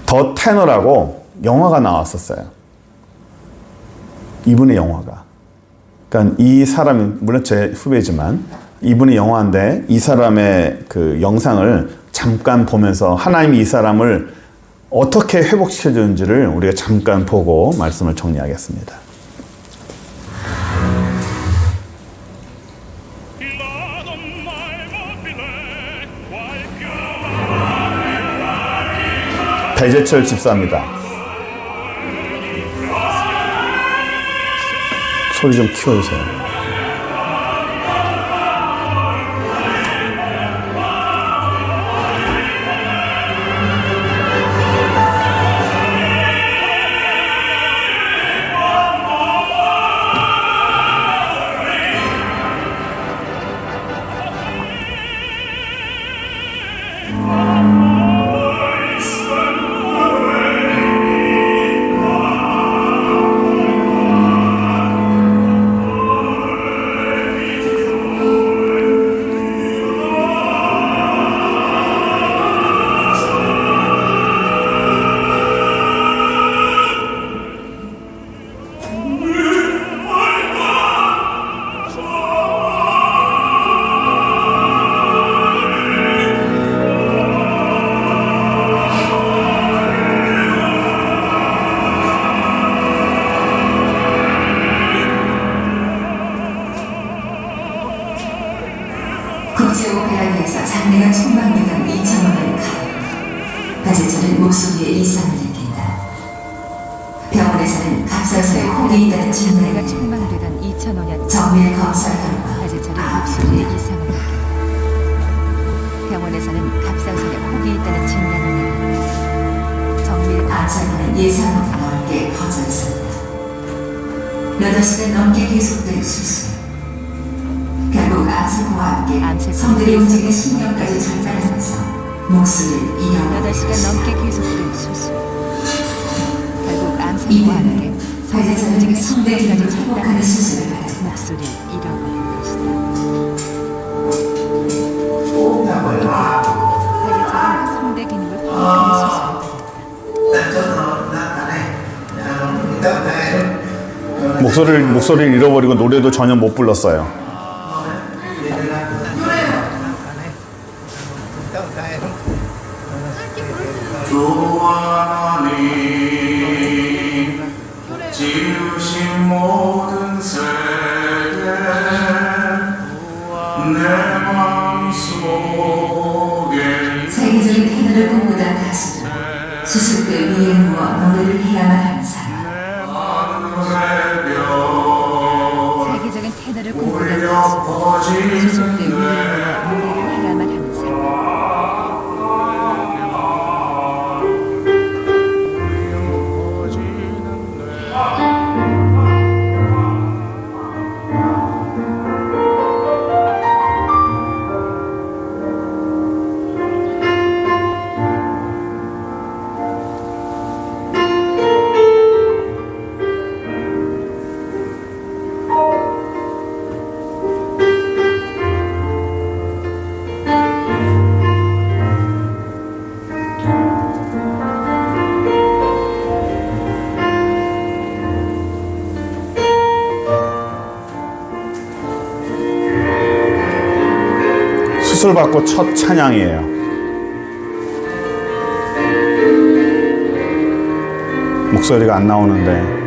더 테너라고 영화가 나왔었어요. 이분의 영화가. 그러니까 이 사람이, 물론 제 후배지만, 이분의 영화인데 이 사람의 그 영상을 잠깐 보면서 하나님이 이 사람을 어떻게 회복시켜 주는지를 우리가 잠깐 보고 말씀을 정리하겠습니다. 배재철 집사입니다. 소리 좀 키워주세요. 국제오페라에서 장래가 촉망되던 2005년 가을, 바제처는 목소리에 이상을 느낀다. 병원에서는 갑상선에 혹이 있다는 장래가 진단을 촉망되던 2005년 정밀 검사 결과 바제처는 목소리에 이상을 느꼈다. 병원에서는 갑상선에 혹이 있다는 진단을 내렸다. 정밀 암살과는 예상보다 넓게 퍼져 있었다. 8시간 넘게 계속된 수술. 결국 암세포와 함께 암세포 성들이 움직이는 신경까지 절단하면서 목숨을 잃어버린 8시간 것이다. 넘게 계속된 수술. 결국 암세포와 이번에는 함께 성들이 바제처는 움직이는 성대 기능을 신경까지 회복하는 절단하면서 수술을 받았다. 목소리를 잃어버린 것이다. 바제처는 성대 기능을 회복하는 수술을 받았다. 목소리를 잃어버리고 노래도 전혀 못 불렀어요. 하나님 지으신 모든 세계 내 마음속에 세계적인 테너를 꿈꾸던 가수는 수술 끝 위에 누워 노래를 해야만 하는 사람. 세계적인 테너를 꿈꾸던 가수. 수술 때 위에 누워 노래를 해야만 하는 사람. 수술 받고 첫 찬양이에요. 목소리가 안 나오는데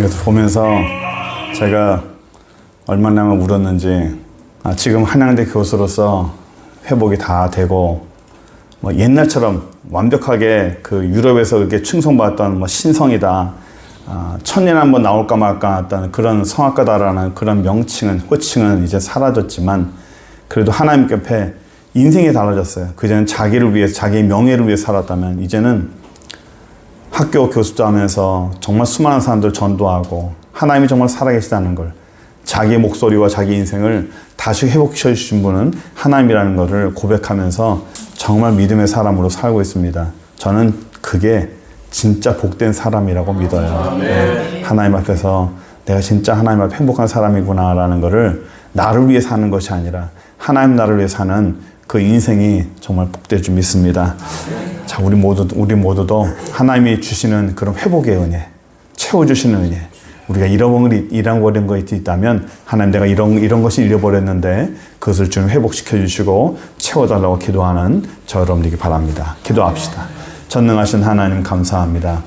것을 보면서 제가 얼마나 울었는지, 지금 한양대 교수로서 회복이 다 되고, 뭐 옛날처럼 완벽하게 그 유럽에서 그렇게 칭송받았던 뭐 신성이다, 천년에 한번 나올까 말까 했던 그런 성악가다라는 그런 명칭은, 호칭은 이제 사라졌지만, 그래도 하나님 옆에 인생이 달라졌어요. 그전엔 자기를 위해서, 자기의 명예를 위해 살았다면, 이제는 학교 교수도 하면서 정말 수많은 사람들 전도하고, 하나님이 정말 살아계시다는 걸, 자기의 목소리와 자기 인생을 다시 회복시켜 주신 분은 하나님이라는 것을 고백하면서 정말 믿음의 사람으로 살고 있습니다. 저는 그게 진짜 복된 사람이라고 믿어요. 하나님 앞에서 내가 진짜 하나님 앞에 행복한 사람이구나 라는 것을 나를 위해 사는 것이 아니라 하나님 나를 위해 사는 그 인생이 정말 복될 줄 믿습니다. 자, 우리 모두도 하나님이 주시는 그런 회복의 은혜, 채워주시는 은혜, 우리가 잃어버린 것이 있다면 하나님 내가 이런 것이 잃어버렸는데 그것을 좀 회복시켜 주시고 채워달라고 기도하는 저 여러분들에게 바랍니다. 기도합시다. 전능하신 하나님 감사합니다.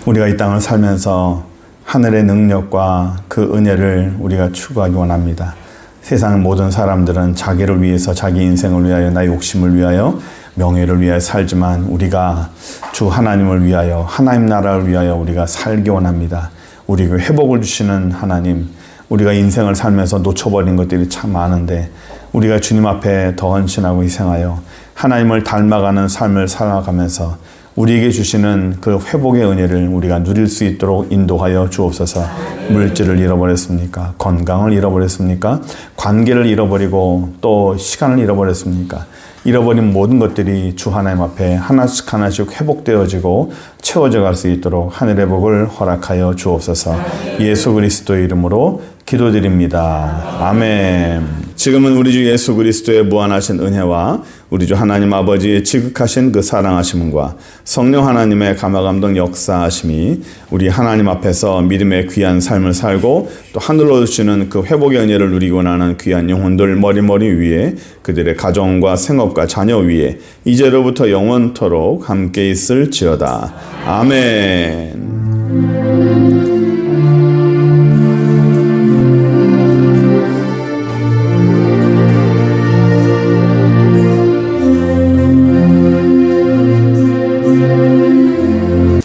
우리가 이 땅을 살면서 하늘의 능력과 그 은혜를 우리가 추구하기 원합니다. 세상 모든 사람들은 자기를 위해서, 자기 인생을 위하여, 나의 욕심을 위하여, 명예를 위하여 살지만 우리가 주 하나님을 위하여, 하나님 나라를 위하여 우리가 살기 원합니다. 우리에게 회복을 주시는 하나님, 우리가 인생을 살면서 놓쳐버린 것들이 참 많은데 우리가 주님 앞에 더 헌신하고 희생하여 하나님을 닮아가는 삶을 살아가면서 우리에게 주시는 그 회복의 은혜를 우리가 누릴 수 있도록 인도하여 주옵소서. 물질을 잃어버렸습니까? 건강을 잃어버렸습니까? 관계를 잃어버리고 또 시간을 잃어버렸습니까? 잃어버린 모든 것들이 주 하나님 앞에 하나씩 하나씩 회복되어지고 채워져 갈 수 있도록 하늘의 복을 허락하여 주옵소서. 예수 그리스도의 이름으로 기도드립니다. 아멘. 지금은 우리 주 예수 그리스도의 무한하신 은혜와 우리 주 하나님 아버지의 지극하신 그 사랑하심과 성령 하나님의 감화감동 역사하심이 우리 하나님 앞에서 믿음의 귀한 삶을 살고 또 하늘로 주시는 그 회복의 은혜를 누리고 나는 귀한 영혼들 머리머리 위에, 그들의 가정과 생업과 자녀 위에 이제로부터 영원토록 함께 있을지어다. 아멘.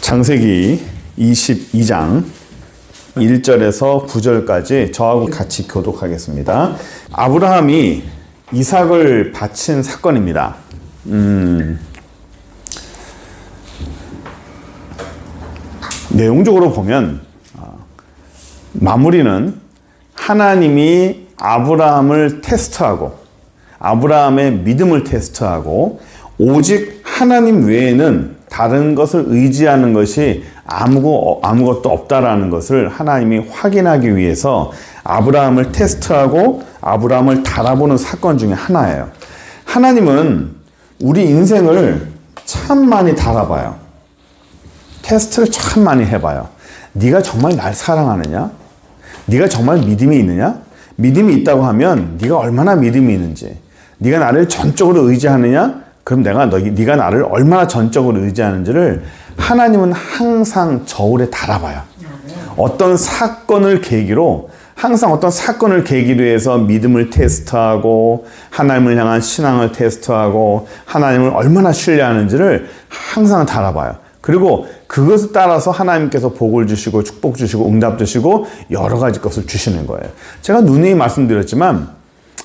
창세기 22장 1절에서 9절까지 저하고 같이 교독하겠습니다. 아브라함이 이삭을 바친 사건입니다. 내용적으로 보면 마무리는 하나님이 아브라함을 테스트하고 아브라함의 믿음을 테스트하고 오직 하나님 외에는 다른 것을 의지하는 것이 아무것도 없다라는 것을 하나님이 확인하기 위해서 아브라함을 테스트하고 아브라함을 달아보는 사건 중에 하나예요. 하나님은 우리 인생을 참 많이 달아봐요. 테스트를 참 많이 해봐요. 네가 정말 날 사랑하느냐? 네가 정말 믿음이 있느냐? 믿음이 있다고 하면 네가 얼마나 믿음이 있는지, 네가 나를 전적으로 의지하느냐? 그럼 네가 나를 얼마나 전적으로 의지하는지를 하나님은 항상 저울에 달아봐요. 어떤 사건을 계기로 해서 믿음을 테스트하고 하나님을 향한 신앙을 테스트하고 하나님을 얼마나 신뢰하는지를 항상 달아봐요. 그리고 그것을 따라서 하나님께서 복을 주시고 축복 주시고 응답 주시고 여러 가지 것을 주시는 거예요. 제가 누누이 말씀드렸지만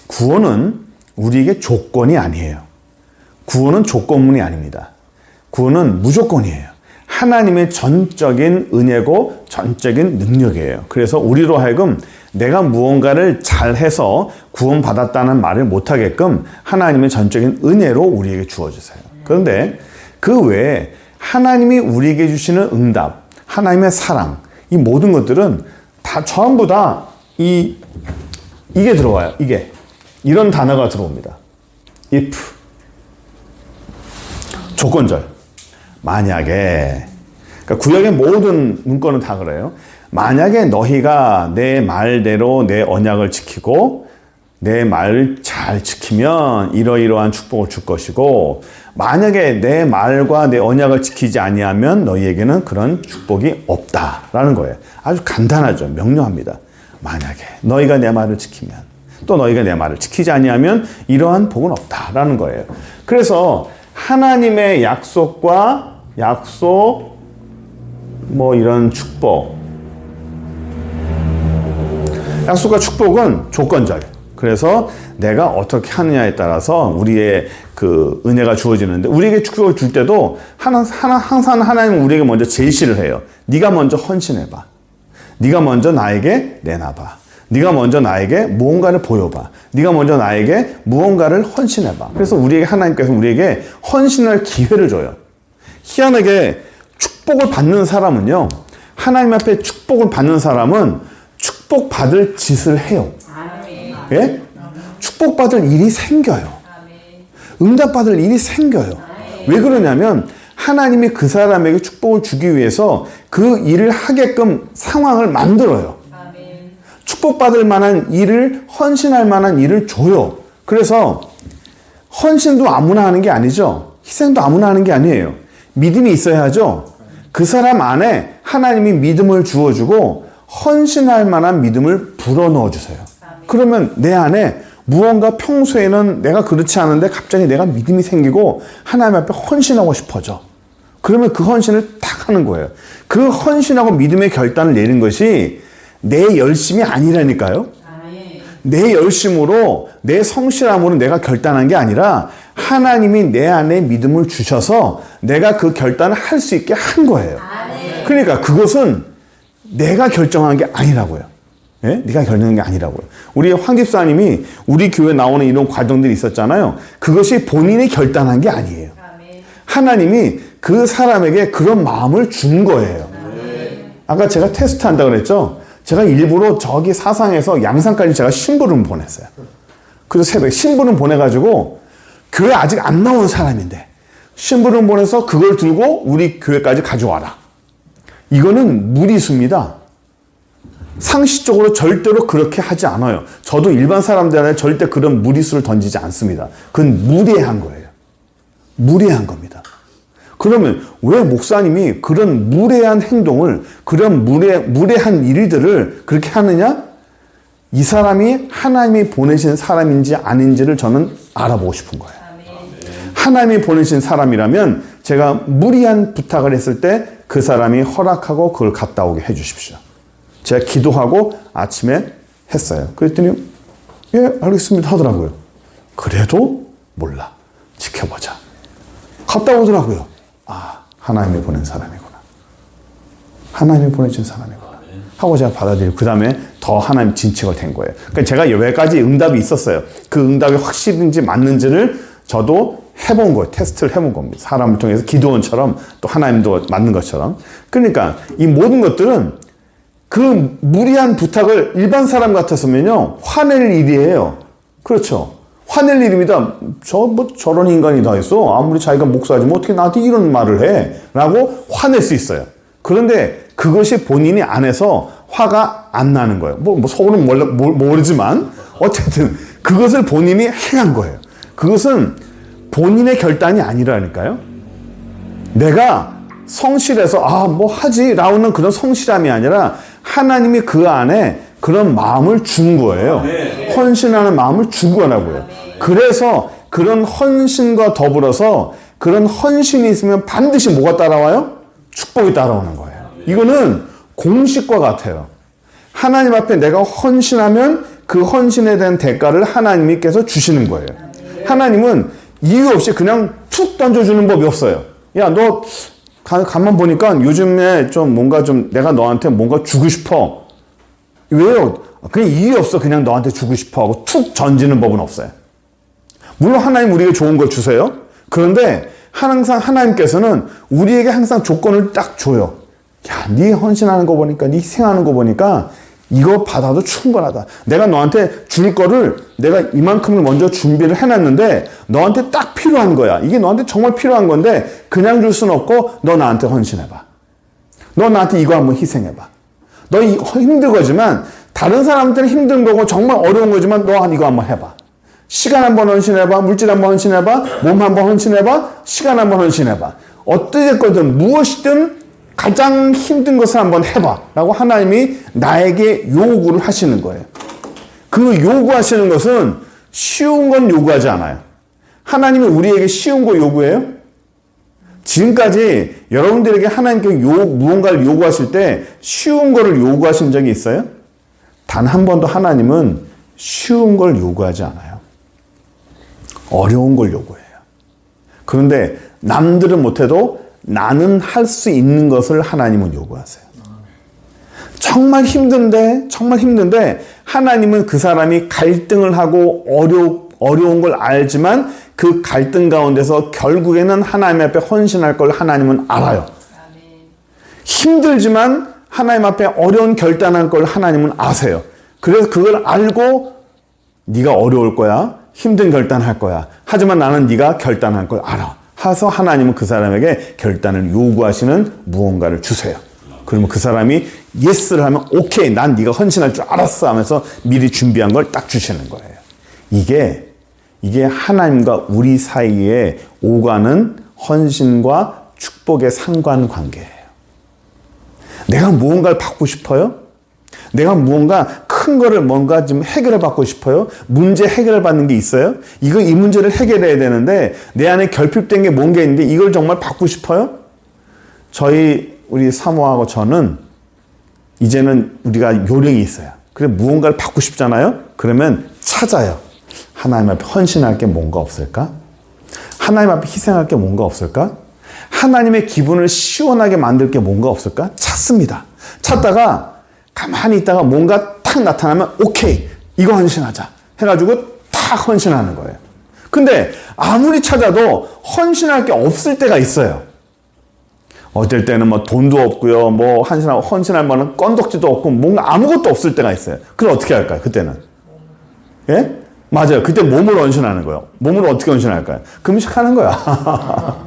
구원은 우리에게 조건이 아니에요. 구원은 조건문이 아닙니다. 구원은 무조건이에요. 하나님의 전적인 은혜고 전적인 능력이에요. 그래서 우리로 하여금 내가 무언가를 잘해서 구원받았다는 말을 못하게끔 하나님의 전적인 은혜로 우리에게 주어주세요. 그런데 그 외에 하나님이 우리에게 주시는 응답, 하나님의 사랑, 이 모든 것들은 다 전부 다 이게 들어와요. 이런 단어가 들어옵니다. if. 조건절. 만약에, 그러니까 구약의 모든 문구는 다 그래요. 만약에 너희가 내 말대로 내 언약을 지키고 내 말을 잘 지키면 이러이러한 축복을 줄 것이고 만약에 내 말과 내 언약을 지키지 아니하면 너희에게는 그런 축복이 없다라는 거예요. 아주 간단하죠. 명료합니다. 만약에 너희가 내 말을 지키면 또 너희가 내 말을 지키지 아니하면 이러한 복은 없다라는 거예요. 그래서 하나님의 약속과 약속 뭐 이런 축복 약속과 축복은 조건적이에요. 그래서 내가 어떻게 하느냐에 따라서 우리의 그 은혜가 주어지는데 우리에게 축복을 줄 때도 항상 하나님은 우리에게 먼저 제시를 해요. 네가 먼저 헌신해봐. 네가 먼저 나에게 내놔봐. 네가 먼저 나에게 무언가를 보여봐. 네가 먼저 나에게 무언가를 헌신해봐. 그래서 하나님께서 우리에게 헌신할 기회를 줘요. 희한하게 축복을 받는 사람은요. 하나님 앞에 축복을 받는 사람은 축복받을 짓을 해요. 예? 축복받을 일이 생겨요. 응답받을 일이 생겨요. 왜 그러냐면 하나님이 그 사람에게 축복을 주기 위해서 그 일을 하게끔 상황을 만들어요. 축복받을 만한 일을 헌신할 만한 일을 줘요. 그래서 헌신도 아무나 하는 게 아니죠. 희생도 아무나 하는 게 아니에요. 믿음이 있어야 하죠. 그 사람 안에 하나님이 믿음을 주어주고 헌신할 만한 믿음을 불어넣어 주세요. 그러면 내 안에 무언가 평소에는 내가 그렇지 않은데 갑자기 내가 믿음이 생기고 하나님 앞에 헌신하고 싶어져. 그러면 그 헌신을 딱 하는 거예요. 그 헌신하고 믿음의 결단을 내린 것이 내 열심이 아니라니까요. 내 열심으로 내 성실함으로 내가 결단한 게 아니라 하나님이 내 안에 믿음을 주셔서 내가 그 결단을 할 수 있게 한 거예요. 그러니까 그것은 내가 결정한 게 아니라고요. 예? 네가 결정한 게 아니라고요. 우리 황 집사님이 우리 교회 나오는 이런 과정들이 있었잖아요. 그것이 본인이 결단한 게 아니에요. 하나님이 그 사람에게 그런 마음을 준 거예요. 아까 제가 테스트 한다고 그랬죠? 제가 일부러 저기 사상에서 양산까지 제가 심부름 보냈어요. 그래서 새벽에 심부름 보내가지고 교회 아직 안 나온 사람인데 심부름 보내서 그걸 들고 우리 교회까지 가져와라. 이거는 무리수입니다. 상식적으로 절대로 그렇게 하지 않아요. 저도 일반 사람들한테 절대 그런 무리수를 던지지 않습니다. 그건 무례한 거예요. 무례한 겁니다. 그러면 왜 목사님이 그런 무례한 행동을, 그런 무례한 일들을 그렇게 하느냐? 이 사람이 하나님이 보내신 사람인지 아닌지를 저는 알아보고 싶은 거예요. 하나님이 보내신 사람이라면 제가 무리한 부탁을 했을 때 그 사람이 허락하고 그걸 갔다 오게 해 주십시오. 제가 기도하고 아침에 했어요. 그랬더니 예 알겠습니다 하더라고요. 그래도 몰라. 지켜보자. 갔다 오더라고요. 아 하나님이 보낸 사람이구나. 하나님이 보내준 사람이구나. 하고 제가 받아들이고 그 다음에 더 하나님 진척을 된 거예요. 그러니까 제가 여기까지 응답이 있었어요. 그 응답이 확실인지 맞는지를 저도 해본 거예요. 테스트를 해본 겁니다. 사람을 통해서 기도원처럼 또 하나님도 맞는 것처럼. 그러니까 이 모든 것들은 그 무리한 부탁을 일반 사람 같았으면요 화낼 일이에요. 그렇죠. 화낼 일입니다. 저런 인간이 다 있어. 아무리 자기가 목사지만 어떻게 나한테 이런 말을 해? 라고 화낼 수 있어요. 그런데 그것이 본인이 안에서 화가 안 나는 거예요. 속으로는 모르지만 어쨌든 그것을 본인이 행한 거예요. 그것은 본인의 결단이 아니라니까요. 내가 성실해서 뭐 하지 라고는 그런 성실함이 아니라 하나님이 그 안에 그런 마음을 준 거예요. 헌신하는 마음을 준 거라고요. 그래서 그런 헌신과 더불어서 그런 헌신이 있으면 반드시 뭐가 따라와요? 축복이 따라오는 거예요. 이거는 공식과 같아요. 하나님 앞에 내가 헌신하면 그 헌신에 대한 대가를 하나님께서 주시는 거예요. 하나님은 이유 없이 그냥 툭 던져주는 법이 없어요. 야, 너 가만 보니까 요즘에 내가 너한테 뭔가 주고 싶어. 왜요? 그냥 이유 없어. 그냥 너한테 주고 싶어 하고 툭 던지는 법은 없어요. 물론 하나님 우리에게 좋은 걸 주세요. 그런데 항상 하나님께서는 우리에게 항상 조건을 딱 줘요. 야, 네 헌신하는 거 보니까, 네 희생하는 거 보니까 이거 받아도 충분하다. 내가 너한테 줄 거를 내가 이만큼을 먼저 준비를 해놨는데 너한테 딱 필요한 거야. 이게 너한테 정말 필요한 건데 그냥 줄 수는 없고 너 나한테 헌신해봐. 너 나한테 이거 한번 희생해봐. 너 힘들거지만 다른 사람한테는 힘든 거고 정말 어려운 거지만 너 이거 한번 해봐. 시간 한번 헌신해봐. 물질 한번 헌신해봐. 몸 한번 헌신해봐. 시간 한번 헌신해봐. 어떻게든 무엇이든 가장 힘든 것을 한번 해봐. 라고 하나님이 나에게 요구를 하시는 거예요. 그 요구하시는 것은 쉬운 건 요구하지 않아요. 하나님이 우리에게 쉬운 거 요구해요? 지금까지 여러분들에게 하나님께 무언가를 요구하실 때 쉬운 거를 요구하신 적이 있어요? 단 한 번도 하나님은 쉬운 걸 요구하지 않아요. 어려운 걸 요구해요. 그런데 남들은 못해도 나는 할 수 있는 것을 하나님은 요구하세요. 정말 힘든데 하나님은 그 사람이 갈등을 하고 어려운 걸 알지만 그 갈등 가운데서 결국에는 하나님 앞에 헌신할 걸 하나님은 알아요. 힘들지만 하나님 앞에 어려운 결단할 걸 하나님은 아세요. 그래서 그걸 알고 네가 어려울 거야. 힘든 결단할 거야. 하지만 나는 네가 결단할 걸 알아. 해서 하나님은 그 사람에게 결단을 요구하시는 무언가를 주세요. 그러면 그 사람이 예스를 하면 오케이, 난 네가 헌신할 줄 알았어 하면서 미리 준비한 걸 딱 주시는 거예요. 이게 하나님과 우리 사이에 오가는 헌신과 축복의 상관관계예요. 내가 무언가를 받고 싶어요? 내가 무언가 큰 거를 뭔가 좀 해결을 받고 싶어요? 문제 해결을 받는 게 있어요? 이 문제를 해결해야 되는데 내 안에 결핍된 게 뭔가 있는데 이걸 정말 받고 싶어요? 우리 사모하고 저는 이제는 우리가 요령이 있어요. 그래 무언가를 받고 싶잖아요? 그러면 찾아요. 하나님 앞에 헌신할 게 뭔가 없을까? 하나님 앞에 희생할 게 뭔가 없을까? 하나님의 기분을 시원하게 만들 게 뭔가 없을까? 찾습니다. 찾다가 가만히 있다가 뭔가 탁 나타나면 오케이, 이거 헌신하자 해가지고 탁 헌신하는 거예요. 근데 아무리 찾아도 헌신할 게 없을 때가 있어요. 어떨 때는 뭐 돈도 없고요, 뭐 헌신할 만한 건덕지도 없고 뭔가 아무것도 없을 때가 있어요. 그럼 어떻게 할까요? 그때는 예? 맞아요. 그때 몸으로 헌신하는 거예요. 몸으로 어떻게 헌신할까요? 금식하는 거야.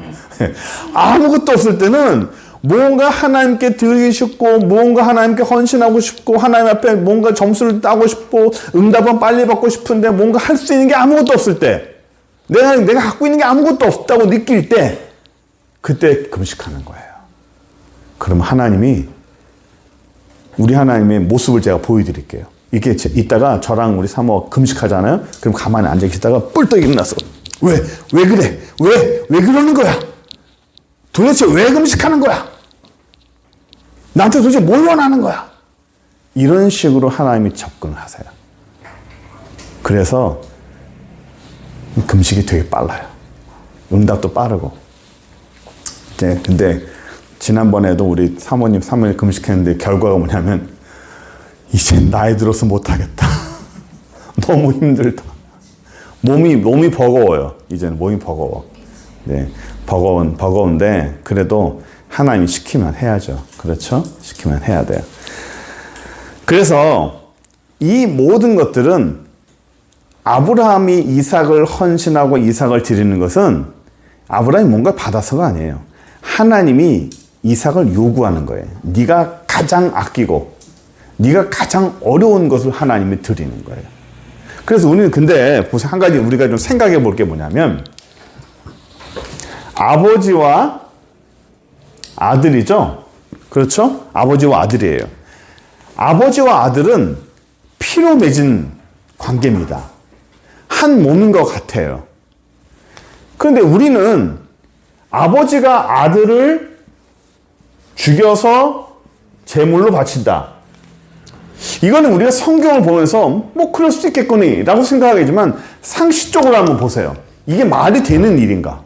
아무것도 없을 때는 뭔가 하나님께 드리고 싶고 뭔가 하나님께 헌신하고 싶고 하나님 앞에 뭔가 점수를 따고 싶고 응답은 빨리 받고 싶은데 뭔가 할 수 있는 게 아무것도 없을 때 내가 갖고 있는 게 아무것도 없다고 느낄 때 그때 금식하는 거예요. 그럼 우리 하나님의 모습을 제가 보여드릴게요. 이렇게 이따가 저랑 우리 사모 금식하잖아요. 그럼 가만히 앉아 계시다가 뿔떡 일어나서 왜 그래? 왜 그러는 거야? 도대체 왜 금식하는 거야? 나한테 도대체 뭘 원하는 거야? 이런 식으로 하나님이 접근을 하세요. 그래서 금식이 되게 빨라요. 응답도 빠르고. 근데 지난번에도 우리 사모님 금식했는데 결과가 뭐냐면 이제 나이 들어서 못하겠다. 너무 힘들다. 몸이 버거워요. 이제는 몸이 버거워. 네, 버거운데 그래도 하나님이 시키면 해야죠. 그렇죠? 시키면 해야 돼요. 그래서 이 모든 것들은 아브라함이 이삭을 헌신하고 이삭을 드리는 것은 아브라함이 뭔가 받아서가 아니에요. 하나님이 이삭을 요구하는 거예요. 네가 가장 아끼고 네가 가장 어려운 것을 하나님이 드리는 거예요. 그래서 우리는 근데 한 가지 우리가 좀 생각해 볼 게 뭐냐면 아버지와 아들이죠. 그렇죠? 아버지와 아들이에요. 아버지와 아들은 피로 맺은 관계입니다. 한 몸인 것 같아요. 그런데 우리는 아버지가 아들을 죽여서 제물로 바친다. 이거는 우리가 성경을 보면서 뭐 그럴 수도 있겠거니 라고 생각하겠지만 상식적으로 한번 보세요. 이게 말이 되는 일인가?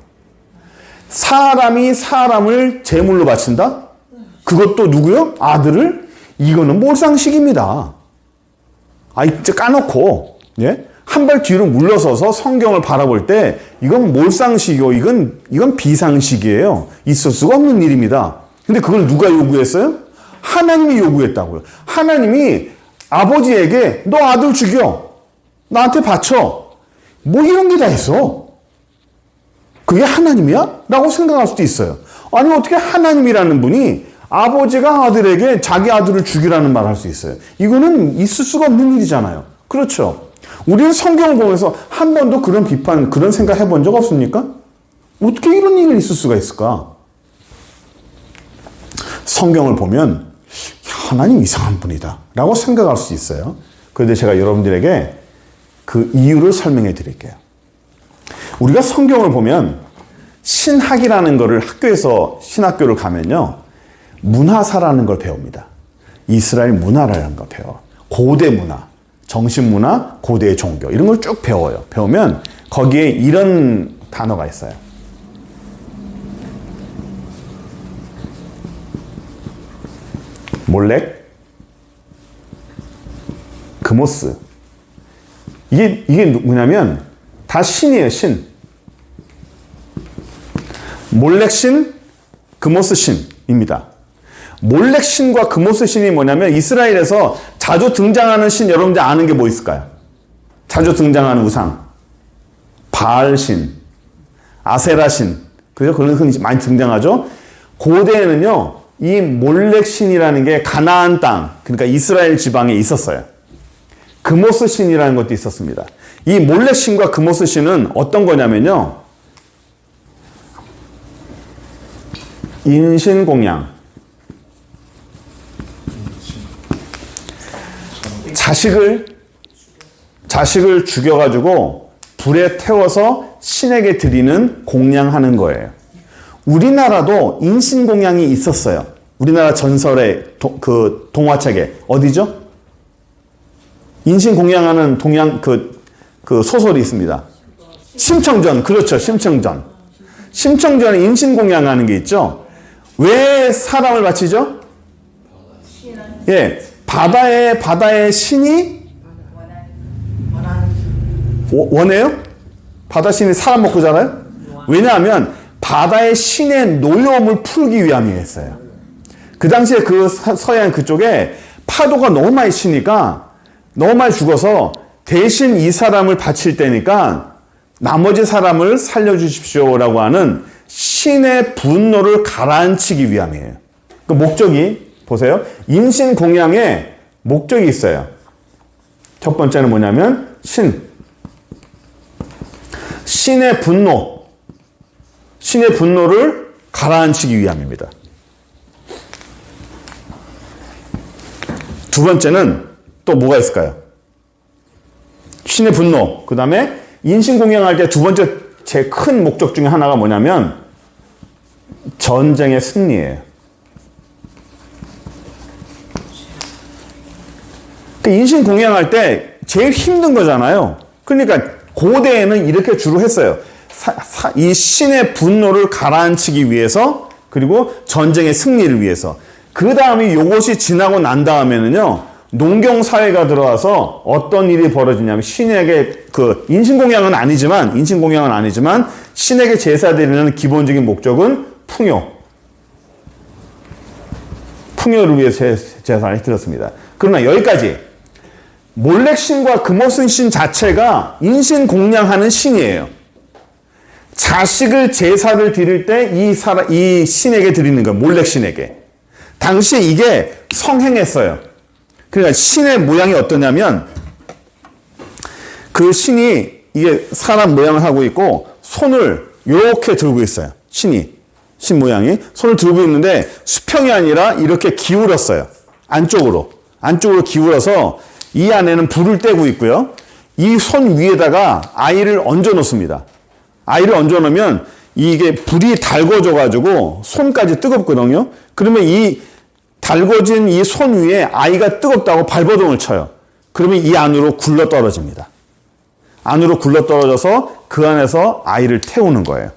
사람이 사람을 제물로 바친다? 그것도 누구요? 아들을? 이거는 몰상식입니다. 진짜 까놓고 예? 한 발 뒤로 물러서서 성경을 바라볼 때 이건 몰상식이고 이건 비상식이에요. 있을 수가 없는 일입니다. 근데 그걸 누가 요구했어요? 하나님이 요구했다고요. 하나님이 아버지에게 너 아들 죽여. 나한테 바쳐. 뭐 이런 게 다 있어. 그게 하나님이야? 라고 생각할 수도 있어요. 아니 어떻게 하나님이라는 분이 아버지가 아들에게 자기 아들을 죽이라는 말을 할 수 있어요. 이거는 있을 수가 없는 일이잖아요. 그렇죠? 우리는 성경을 보면서 한 번도 그런 비판, 그런 생각 해본 적 없습니까? 어떻게 이런 일이 있을 수가 있을까? 성경을 보면 하나님 이상한 분이다 라고 생각할 수 있어요. 그런데 제가 여러분들에게 그 이유를 설명해 드릴게요. 우리가 성경을 보면 신학이라는 거를 학교에서 신학교를 가면요. 문화사라는 걸 배웁니다. 이스라엘 문화라는 걸 배워. 고대 문화, 정신 문화, 고대의 종교 이런 걸 쭉 배워요. 배우면 거기에 이런 단어가 있어요. 몰렉, 그모스. 이게 뭐냐면 다 신이에요, 신. 몰렉 신, 그모스 신입니다. 몰렉 신과 그모스 신이 뭐냐면 이스라엘에서 자주 등장하는 신, 여러분들 아는 게 뭐 있을까요? 자주 등장하는 우상. 바알 신, 아세라 신. 그죠? 그런 흔히 많이 등장하죠? 고대에는요, 이 몰렉 신이라는 게 가나안 땅, 그러니까 이스라엘 지방에 있었어요. 그모스 신이라는 것도 있었습니다. 이 몰렉 신과 그모스 신은 어떤 거냐면요. 인신공양. 자식을 죽여가지고 불에 태워서 신에게 드리는 공양하는 거예요. 우리나라도 인신공양이 있었어요. 우리나라 전설의 그 동화책에 어디죠? 인신공양하는 그 소설이 있습니다. 심청전, 그렇죠. 심청전. 심청전에 인신공양하는 게 있죠. 왜 사람을 바치죠? 예, 바다의 신이 원해요? 바다 신이 사람 먹고 자라요? 왜냐하면 바다의 신의 노여움을 풀기 위함이었어요. 그 당시에 그 서해안 그쪽에 파도가 너무 많이 치니까 너무 많이 죽어서 대신 이 사람을 바칠 때니까 나머지 사람을 살려주십시오라고 하는 신의 분노를 가라앉히기 위함이에요. 그 목적이 보세요. 인신공양에 목적이 있어요. 첫 번째는 뭐냐면 신의 분노를 가라앉히기 위함입니다. 두 번째는 또 뭐가 있을까요? 신의 분노. 그 다음에 인신공양할 때 두 번째 제일 큰 목적 중에 하나가 뭐냐면 전쟁의 승리예요. 인신공양할 때 제일 힘든 거잖아요. 그러니까 고대에는 이렇게 주로 했어요. 이 신의 분노를 가라앉히기 위해서, 그리고 전쟁의 승리를 위해서. 그 다음에 이것이 지나고 난 다음에는요, 농경사회가 들어와서 어떤 일이 벌어지냐면 신에게 인신공양은 아니지만 신에게 제사 드리는 기본적인 목적은 풍요를 위해서 제사를 드렸습니다. 그러나 여기까지 몰렉 신과 그모스 신 자체가 인신공양하는 신이에요. 자식을 제사를 드릴 때 이 신에게 드리는 거예요. 몰렉 신에게. 당시에 이게 성행했어요. 그러니까 신의 모양이 어떠냐면 그 신이 이게 사람 모양을 하고 있고 손을 이렇게 들고 있어요. 신 모양이 손을 들고 있는데 수평이 아니라 이렇게 기울었어요. 안쪽으로 기울어서 이 안에는 불을 떼고 있고요. 이 손 위에다가 아이를 얹어 놓습니다. 아이를 얹어 놓으면 이게 불이 달궈져 가지고 손까지 뜨겁거든요. 그러면 이 달궈진 이 손 위에 아이가 뜨겁다고 발버둥을 쳐요. 그러면 이 안으로 굴러 떨어집니다. 안으로 굴러 떨어져서 그 안에서 아이를 태우는 거예요.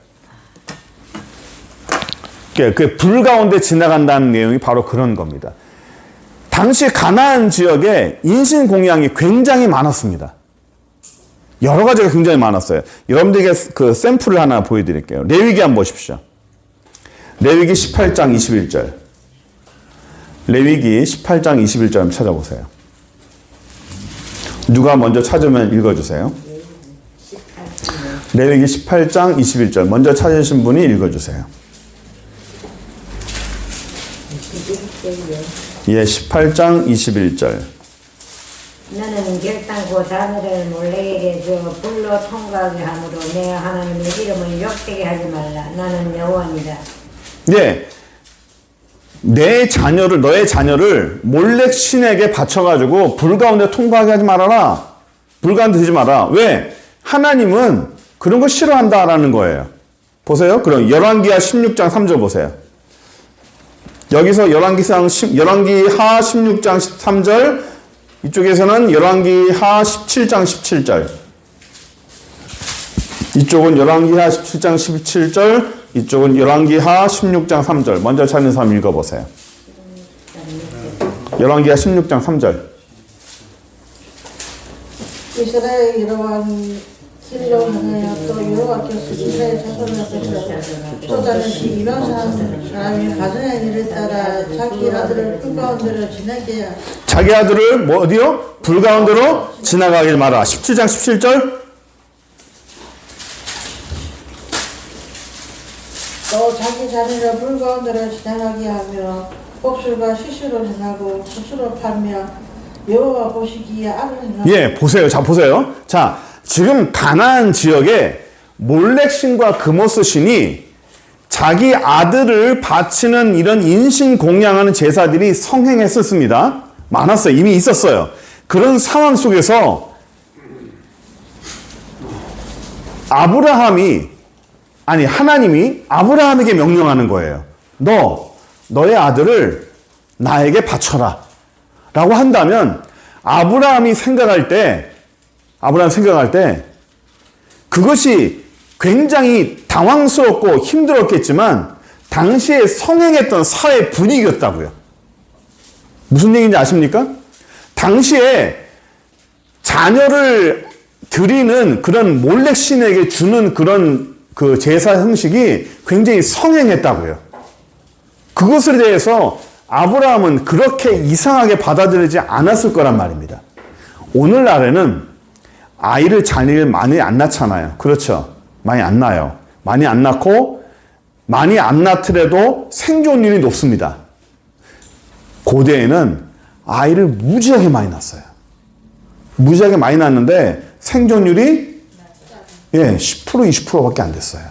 그 불 가운데 지나간다는 내용이 바로 그런 겁니다. 당시 가나안 지역에 인신공양이 굉장히 많았습니다. 여러 가지가 굉장히 많았어요. 여러분들에게 그 샘플을 하나 보여드릴게요. 레위기 한번 보십시오. 레위기 18장 21절. 레위기 18장 21절 한번 찾아보세요. 누가 먼저 찾으면 읽어주세요. 레위기 18장 21절 먼저 찾으신 분이 읽어주세요. 예, 18장 21절. 너는 결단코 자녀를 몰래에게 저 불로 통과하게 하므로 내 하나님의 이름을 욕되게 하지 말라. 나는 여호와니라. 예. 너의 자녀를 몰렉 신에게 바쳐가지고 불 가운데 통과하게 하지 말아라. 불 가운데 되지 마라. 왜? 하나님은 그런 거 싫어한다라는 거예요. 보세요. 그럼 열왕기하 16장 3절 보세요. 여기서 열왕기하 16장 13절, 이쪽에서는 열왕기하 17장 17절. 이쪽은 열왕기하 17장 17절, 이쪽은 열왕기하 16장 3절. 먼저 찾는 사람 읽어보세요. 열왕기하 16장 3절. 이스라엘 여호와는 신령을 하여 또 여호와께서 이스라엘 자손을 앞에서 쏟아내신 이방 사람이 가정의 일을 따라 자기 아들을 불 가운데로 지나게 하여 자기 아들을 뭐 어디요? 불 가운데로 지나가길 마라. 17장 17절. 또 자기 자녀를 불 가운데로 지나가게 하며 복술과 시술을 행하고 스스로 팔며 여호와 보시기에 악을 행하고. 예, 보세요. 자, 보세요. 자, 지금 가나안 지역에 몰렉신과 그모스 신이 자기 아들을 바치는 이런 인신 공양하는 제사들이 성행했었습니다. 많았어요. 이미 있었어요. 그런 상황 속에서 하나님이 아브라함에게 명령하는 거예요. 너의 아들을 나에게 바쳐라. 라고 한다면 아브라함이 생각할 때 그것이 굉장히 당황스럽고 힘들었겠지만 당시에 성행했던 사회 분위기였다고요. 무슨 얘기인지 아십니까? 당시에 자녀를 드리는 그런 몰렉 신에게 주는 그런 그 제사 형식이 굉장히 성행했다고요. 그것에 대해서 아브라함은 그렇게 이상하게 받아들이지 않았을 거란 말입니다. 오늘날에는 자녀를 많이 안 낳잖아요. 그렇죠? 많이 안 낳아요. 많이 안 낳고 많이 안 낳더라도 생존율이 높습니다. 고대에는 아이를 무지하게 많이 낳았어요. 무지하게 많이 낳았는데 생존율이 10% 20%밖에 안 됐어요.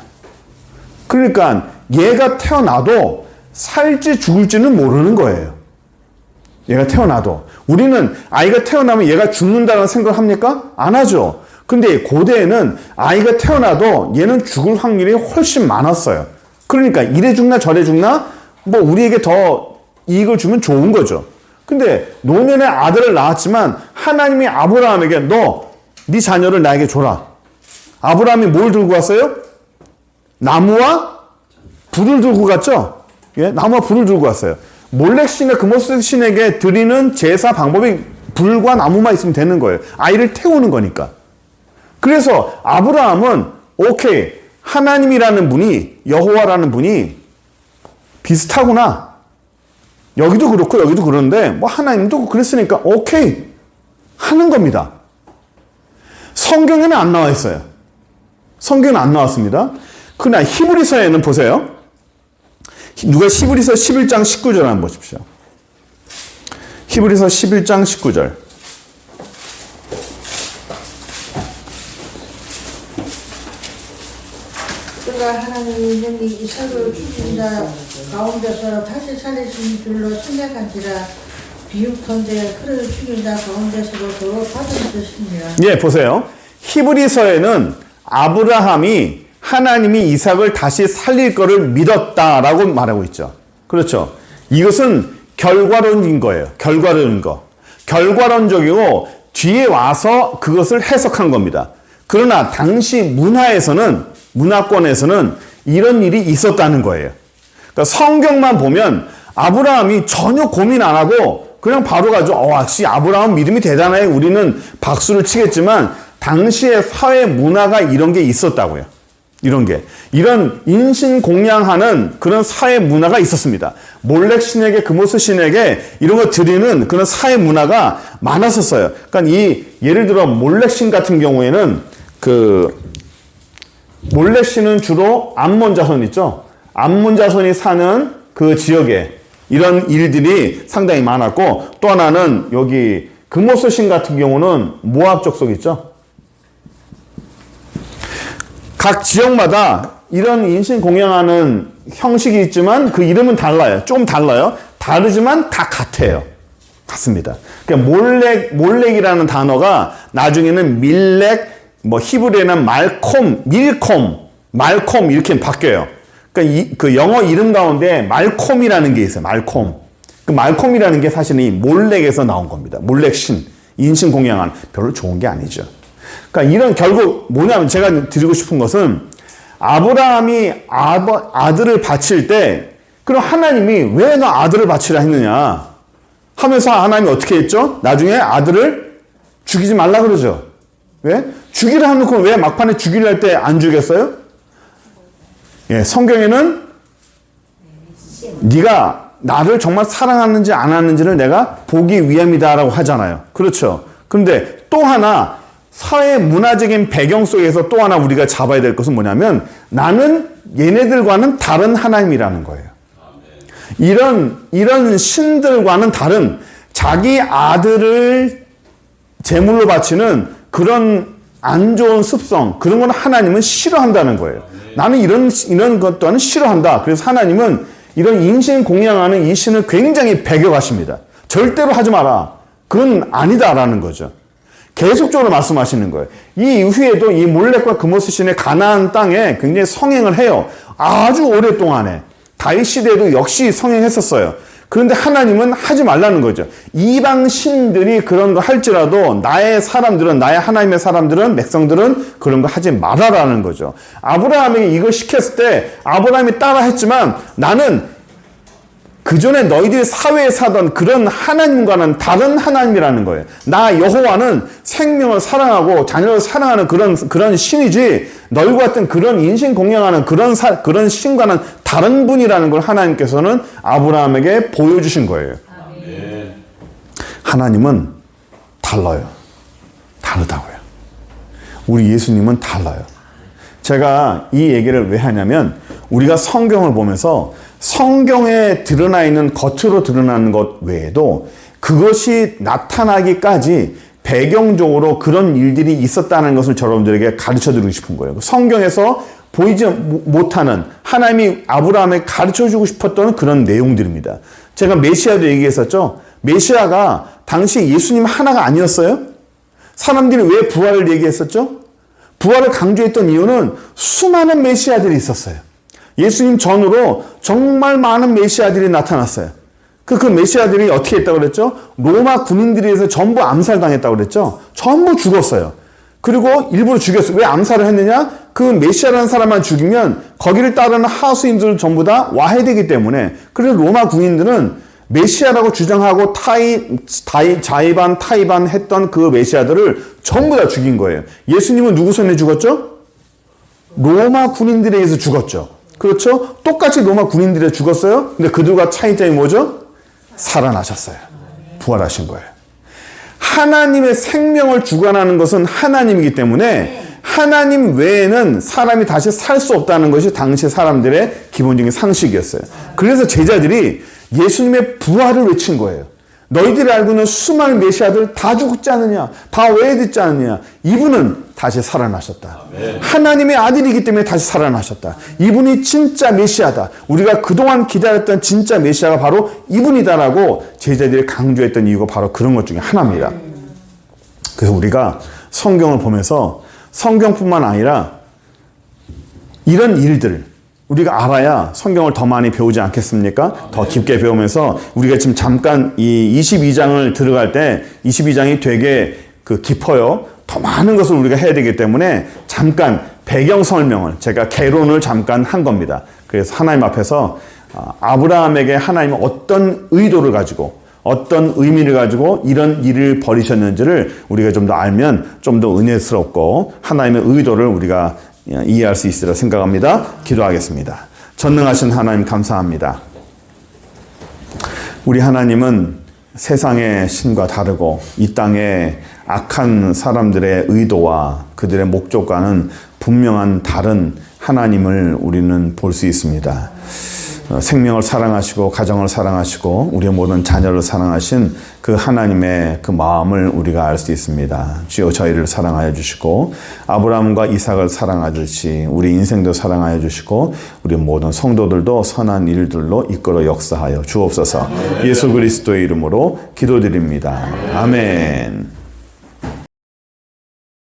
그러니까 얘가 태어나도 살지 죽을지는 모르는 거예요. 얘가 태어나도. 우리는 아이가 태어나면 얘가 죽는다는 생각을 합니까? 안 하죠. 근데 고대에는 아이가 태어나도 얘는 죽을 확률이 훨씬 많았어요. 그러니까 이래 죽나 저래 죽나 뭐 우리에게 더 이익을 주면 좋은 거죠. 근데 노년에 아들을 낳았지만 하나님이 아브라함에게 네 자녀를 나에게 줘라. 아브라함이 뭘 들고 왔어요? 나무와 불을 들고 갔죠? 예? 나무와 불을 들고 왔어요. 몰렉 신과 그모스 신에게 드리는 제사 방법이 불과 나무만 있으면 되는 거예요. 아이를 태우는 거니까. 그래서 아브라함은 오케이, 하나님이라는 분이, 여호와라는 분이 비슷하구나. 여기도 그렇고 여기도 그런데 뭐 하나님도 그랬으니까 오케이 하는 겁니다. 성경에는 안 나와 있어요. 성경에는 안 나왔습니다. 그러나 히브리서에는 보세요. 누가 히브리서 11장 19절 한번 보십시오. 히브리서 11장 19절. 그가 하나님이 능히 이삭을 죽인 자 가운데서 다시 살리신 줄로 생각한지라 비육컨대 그를 죽인 자 가운데서도 더 받은 뜻이니라. 예, 보세요. 히브리서에는 아브라함이 하나님이 이삭을 다시 살릴 거를 믿었다라고 말하고 있죠. 그렇죠. 이것은 결과론인 거예요. 결과론인 거. 결과론적이고 뒤에 와서 그것을 해석한 겁니다. 그러나 당시 문화권에서는 이런 일이 있었다는 거예요. 그러니까 성경만 보면 아브라함이 전혀 고민 안 하고 그냥 바로 가지고 역시 아브라함 믿음이 대단해. 우리는 박수를 치겠지만 당시의 사회 문화가 이런 게 있었다고요. 이런 인신공양하는 그런 사회 문화가 있었습니다. 몰렉 신에게 그모스 신에게 이런 거 드리는 그런 사회 문화가 많았었어요. 그러니까 예를 들어 몰렉 신 같은 경우에는 몰렉 신은 주로 암몬 자손 있죠. 암몬 자손이 사는 그 지역에 이런 일들이 상당히 많았고, 또 하나는 여기 금오스 신 같은 경우는 모압 족속 있죠. 각 지역마다 이런 인신 공양하는 형식이 있지만 그 이름은 달라요. 좀 달라요. 다르지만 다 같아요. 같습니다. 그러니까 몰렉이라는 단어가 나중에는 밀렉, 뭐 히브리에는 말콤 이렇게 바뀌어요. 그러니까 그 영어 이름 가운데 말콤이라는 게 있어요. 말콤. 그 말콤이라는 게 사실은 이 몰렉에서 나온 겁니다. 몰렉 신, 인신 공양한 별로 좋은 게 아니죠. 그러니까 이런 결국 뭐냐면 제가 드리고 싶은 것은 아브라함이 아들을 바칠 때 그럼 하나님이 왜 너 아들을 바치라 했느냐 하면서 하나님이 어떻게 했죠? 나중에 아들을 죽이지 말라 그러죠. 왜? 죽이라 해놓고 왜 막판에 죽이려 할 때 안 죽였어요? 예, 성경에는 네가 나를 정말 사랑하는지 안 하는지를 내가 보기 위함이다라고 하잖아요. 그렇죠. 그런데 또 하나 사회 문화적인 배경 속에서 또 하나 우리가 잡아야 될 것은 뭐냐면 나는 얘네들과는 다른 하나님이라는 거예요. 이런 신들과는 다른 자기 아들을 제물로 바치는 그런 안 좋은 습성, 그런 건 하나님은 싫어한다는 거예요. 나는 이런 것 또한 싫어한다. 그래서 하나님은 이런 인신 공양하는 이 신을 굉장히 배격하십니다. 절대로 하지 마라. 그건 아니다라는 거죠. 계속적으로 말씀하시는 거예요. 이 이후에도 이 몰렉과 금오스 신의 가나안 땅에 굉장히 성행을 해요. 아주 오랫동안에. 다윗 시대에도 역시 성행했었어요. 그런데 하나님은 하지 말라는 거죠. 이방 신들이 그런 거 할지라도 나의 사람들은, 나의 하나님의 사람들은, 백성들은 그런 거 하지 말아라는 거죠. 아브라함에게 이걸 시켰을 때 아브라함이 따라 했지만 나는 그전에 너희들이 사회에 사던 그런 하나님과는 다른 하나님이라는 거예요. 나 여호와는 생명을 사랑하고 자녀를 사랑하는 그런 신이지 너희와 같은 그런 인신 공양하는 그런 신과는 다른 분이라는 걸 하나님께서는 아브라함에게 보여주신 거예요. 하나님은 달라요. 다르다고요. 우리 예수님은 달라요. 제가 이 얘기를 왜 하냐면 우리가 성경을 보면서 성경에 드러나 있는 겉으로 드러나는 것 외에도 그것이 나타나기까지 배경적으로 그런 일들이 있었다는 것을 여러분들에게 가르쳐드리고 싶은 거예요. 성경에서 보이지 못하는 하나님이 아브라함에 가르쳐주고 싶었던 그런 내용들입니다. 제가 메시아도 얘기했었죠. 메시아가 당시 예수님 하나가 아니었어요. 사람들이 왜 부활을 얘기했었죠? 부활을 강조했던 이유는 수많은 메시아들이 있었어요. 예수님 전후로 정말 많은 메시아들이 나타났어요. 그 메시아들이 어떻게 했다고 그랬죠? 로마 군인들에 의해서 전부 암살당했다고 그랬죠? 전부 죽었어요. 그리고 일부러 죽였어요. 왜 암살을 했느냐? 그 메시아라는 사람만 죽이면 거기를 따르는 하수인들 전부 다 와해되기 때문에. 그래서 로마 군인들은 메시아라고 주장하고 자의반 타의반 했던 그 메시아들을 전부 다 죽인 거예요. 예수님은 누구 손에 죽었죠? 로마 군인들에 의해서 죽었죠. 그렇죠? 똑같이 로마 군인들에 죽었어요. 근데 그들과 차이점이 뭐죠? 살아나셨어요. 부활하신 거예요. 하나님의 생명을 주관하는 것은 하나님이기 때문에 하나님 외에는 사람이 다시 살 수 없다는 것이 당시 사람들의 기본적인 상식이었어요. 그래서 제자들이 예수님의 부활을 외친 거예요. 너희들이 알고 있는 수많은 메시아들 다 죽지 않느냐? 다 외해듣지 않느냐? 이분은 다시 살아나셨다. 하나님의 아들이기 때문에 다시 살아나셨다. 이분이 진짜 메시아다. 우리가 그동안 기다렸던 진짜 메시아가 바로 이분이다라고 제자들이 강조했던 이유가 바로 그런 것 중에 하나입니다. 그래서 우리가 성경을 보면서 성경뿐만 아니라 이런 일들 우리가 알아야 성경을 더 많이 배우지 않겠습니까? 더 깊게 배우면서 우리가 지금 잠깐 이 22장을 들어갈 때 22장이 되게 깊어요. 더 많은 것을 우리가 해야 되기 때문에 잠깐 배경 설명을 제가 개론을 잠깐 한 겁니다. 그래서 하나님 앞에서 아브라함에게 하나님은 어떤 의도를 가지고 어떤 의미를 가지고 이런 일을 벌이셨는지를 우리가 좀 더 알면 좀 더 은혜스럽고 하나님의 의도를 우리가 이해할 수 있으리라 생각합니다. 기도하겠습니다. 전능하신 하나님 감사합니다. 우리 하나님은 세상의 신과 다르고 이 땅의 악한 사람들의 의도와 그들의 목적과는 분명한 다른 하나님을 우리는 볼 수 있습니다. 생명을 사랑하시고 가정을 사랑하시고 우리의 모든 자녀를 사랑하신 그 하나님의 그 마음을 우리가 알 수 있습니다. 주여 저희를 사랑하여 주시고 아브라함과 이삭을 사랑하듯이 우리 인생도 사랑하여 주시고 우리 모든 성도들도 선한 일들로 이끌어 역사하여 주옵소서. 예수 그리스도의 이름으로 기도드립니다. 아멘.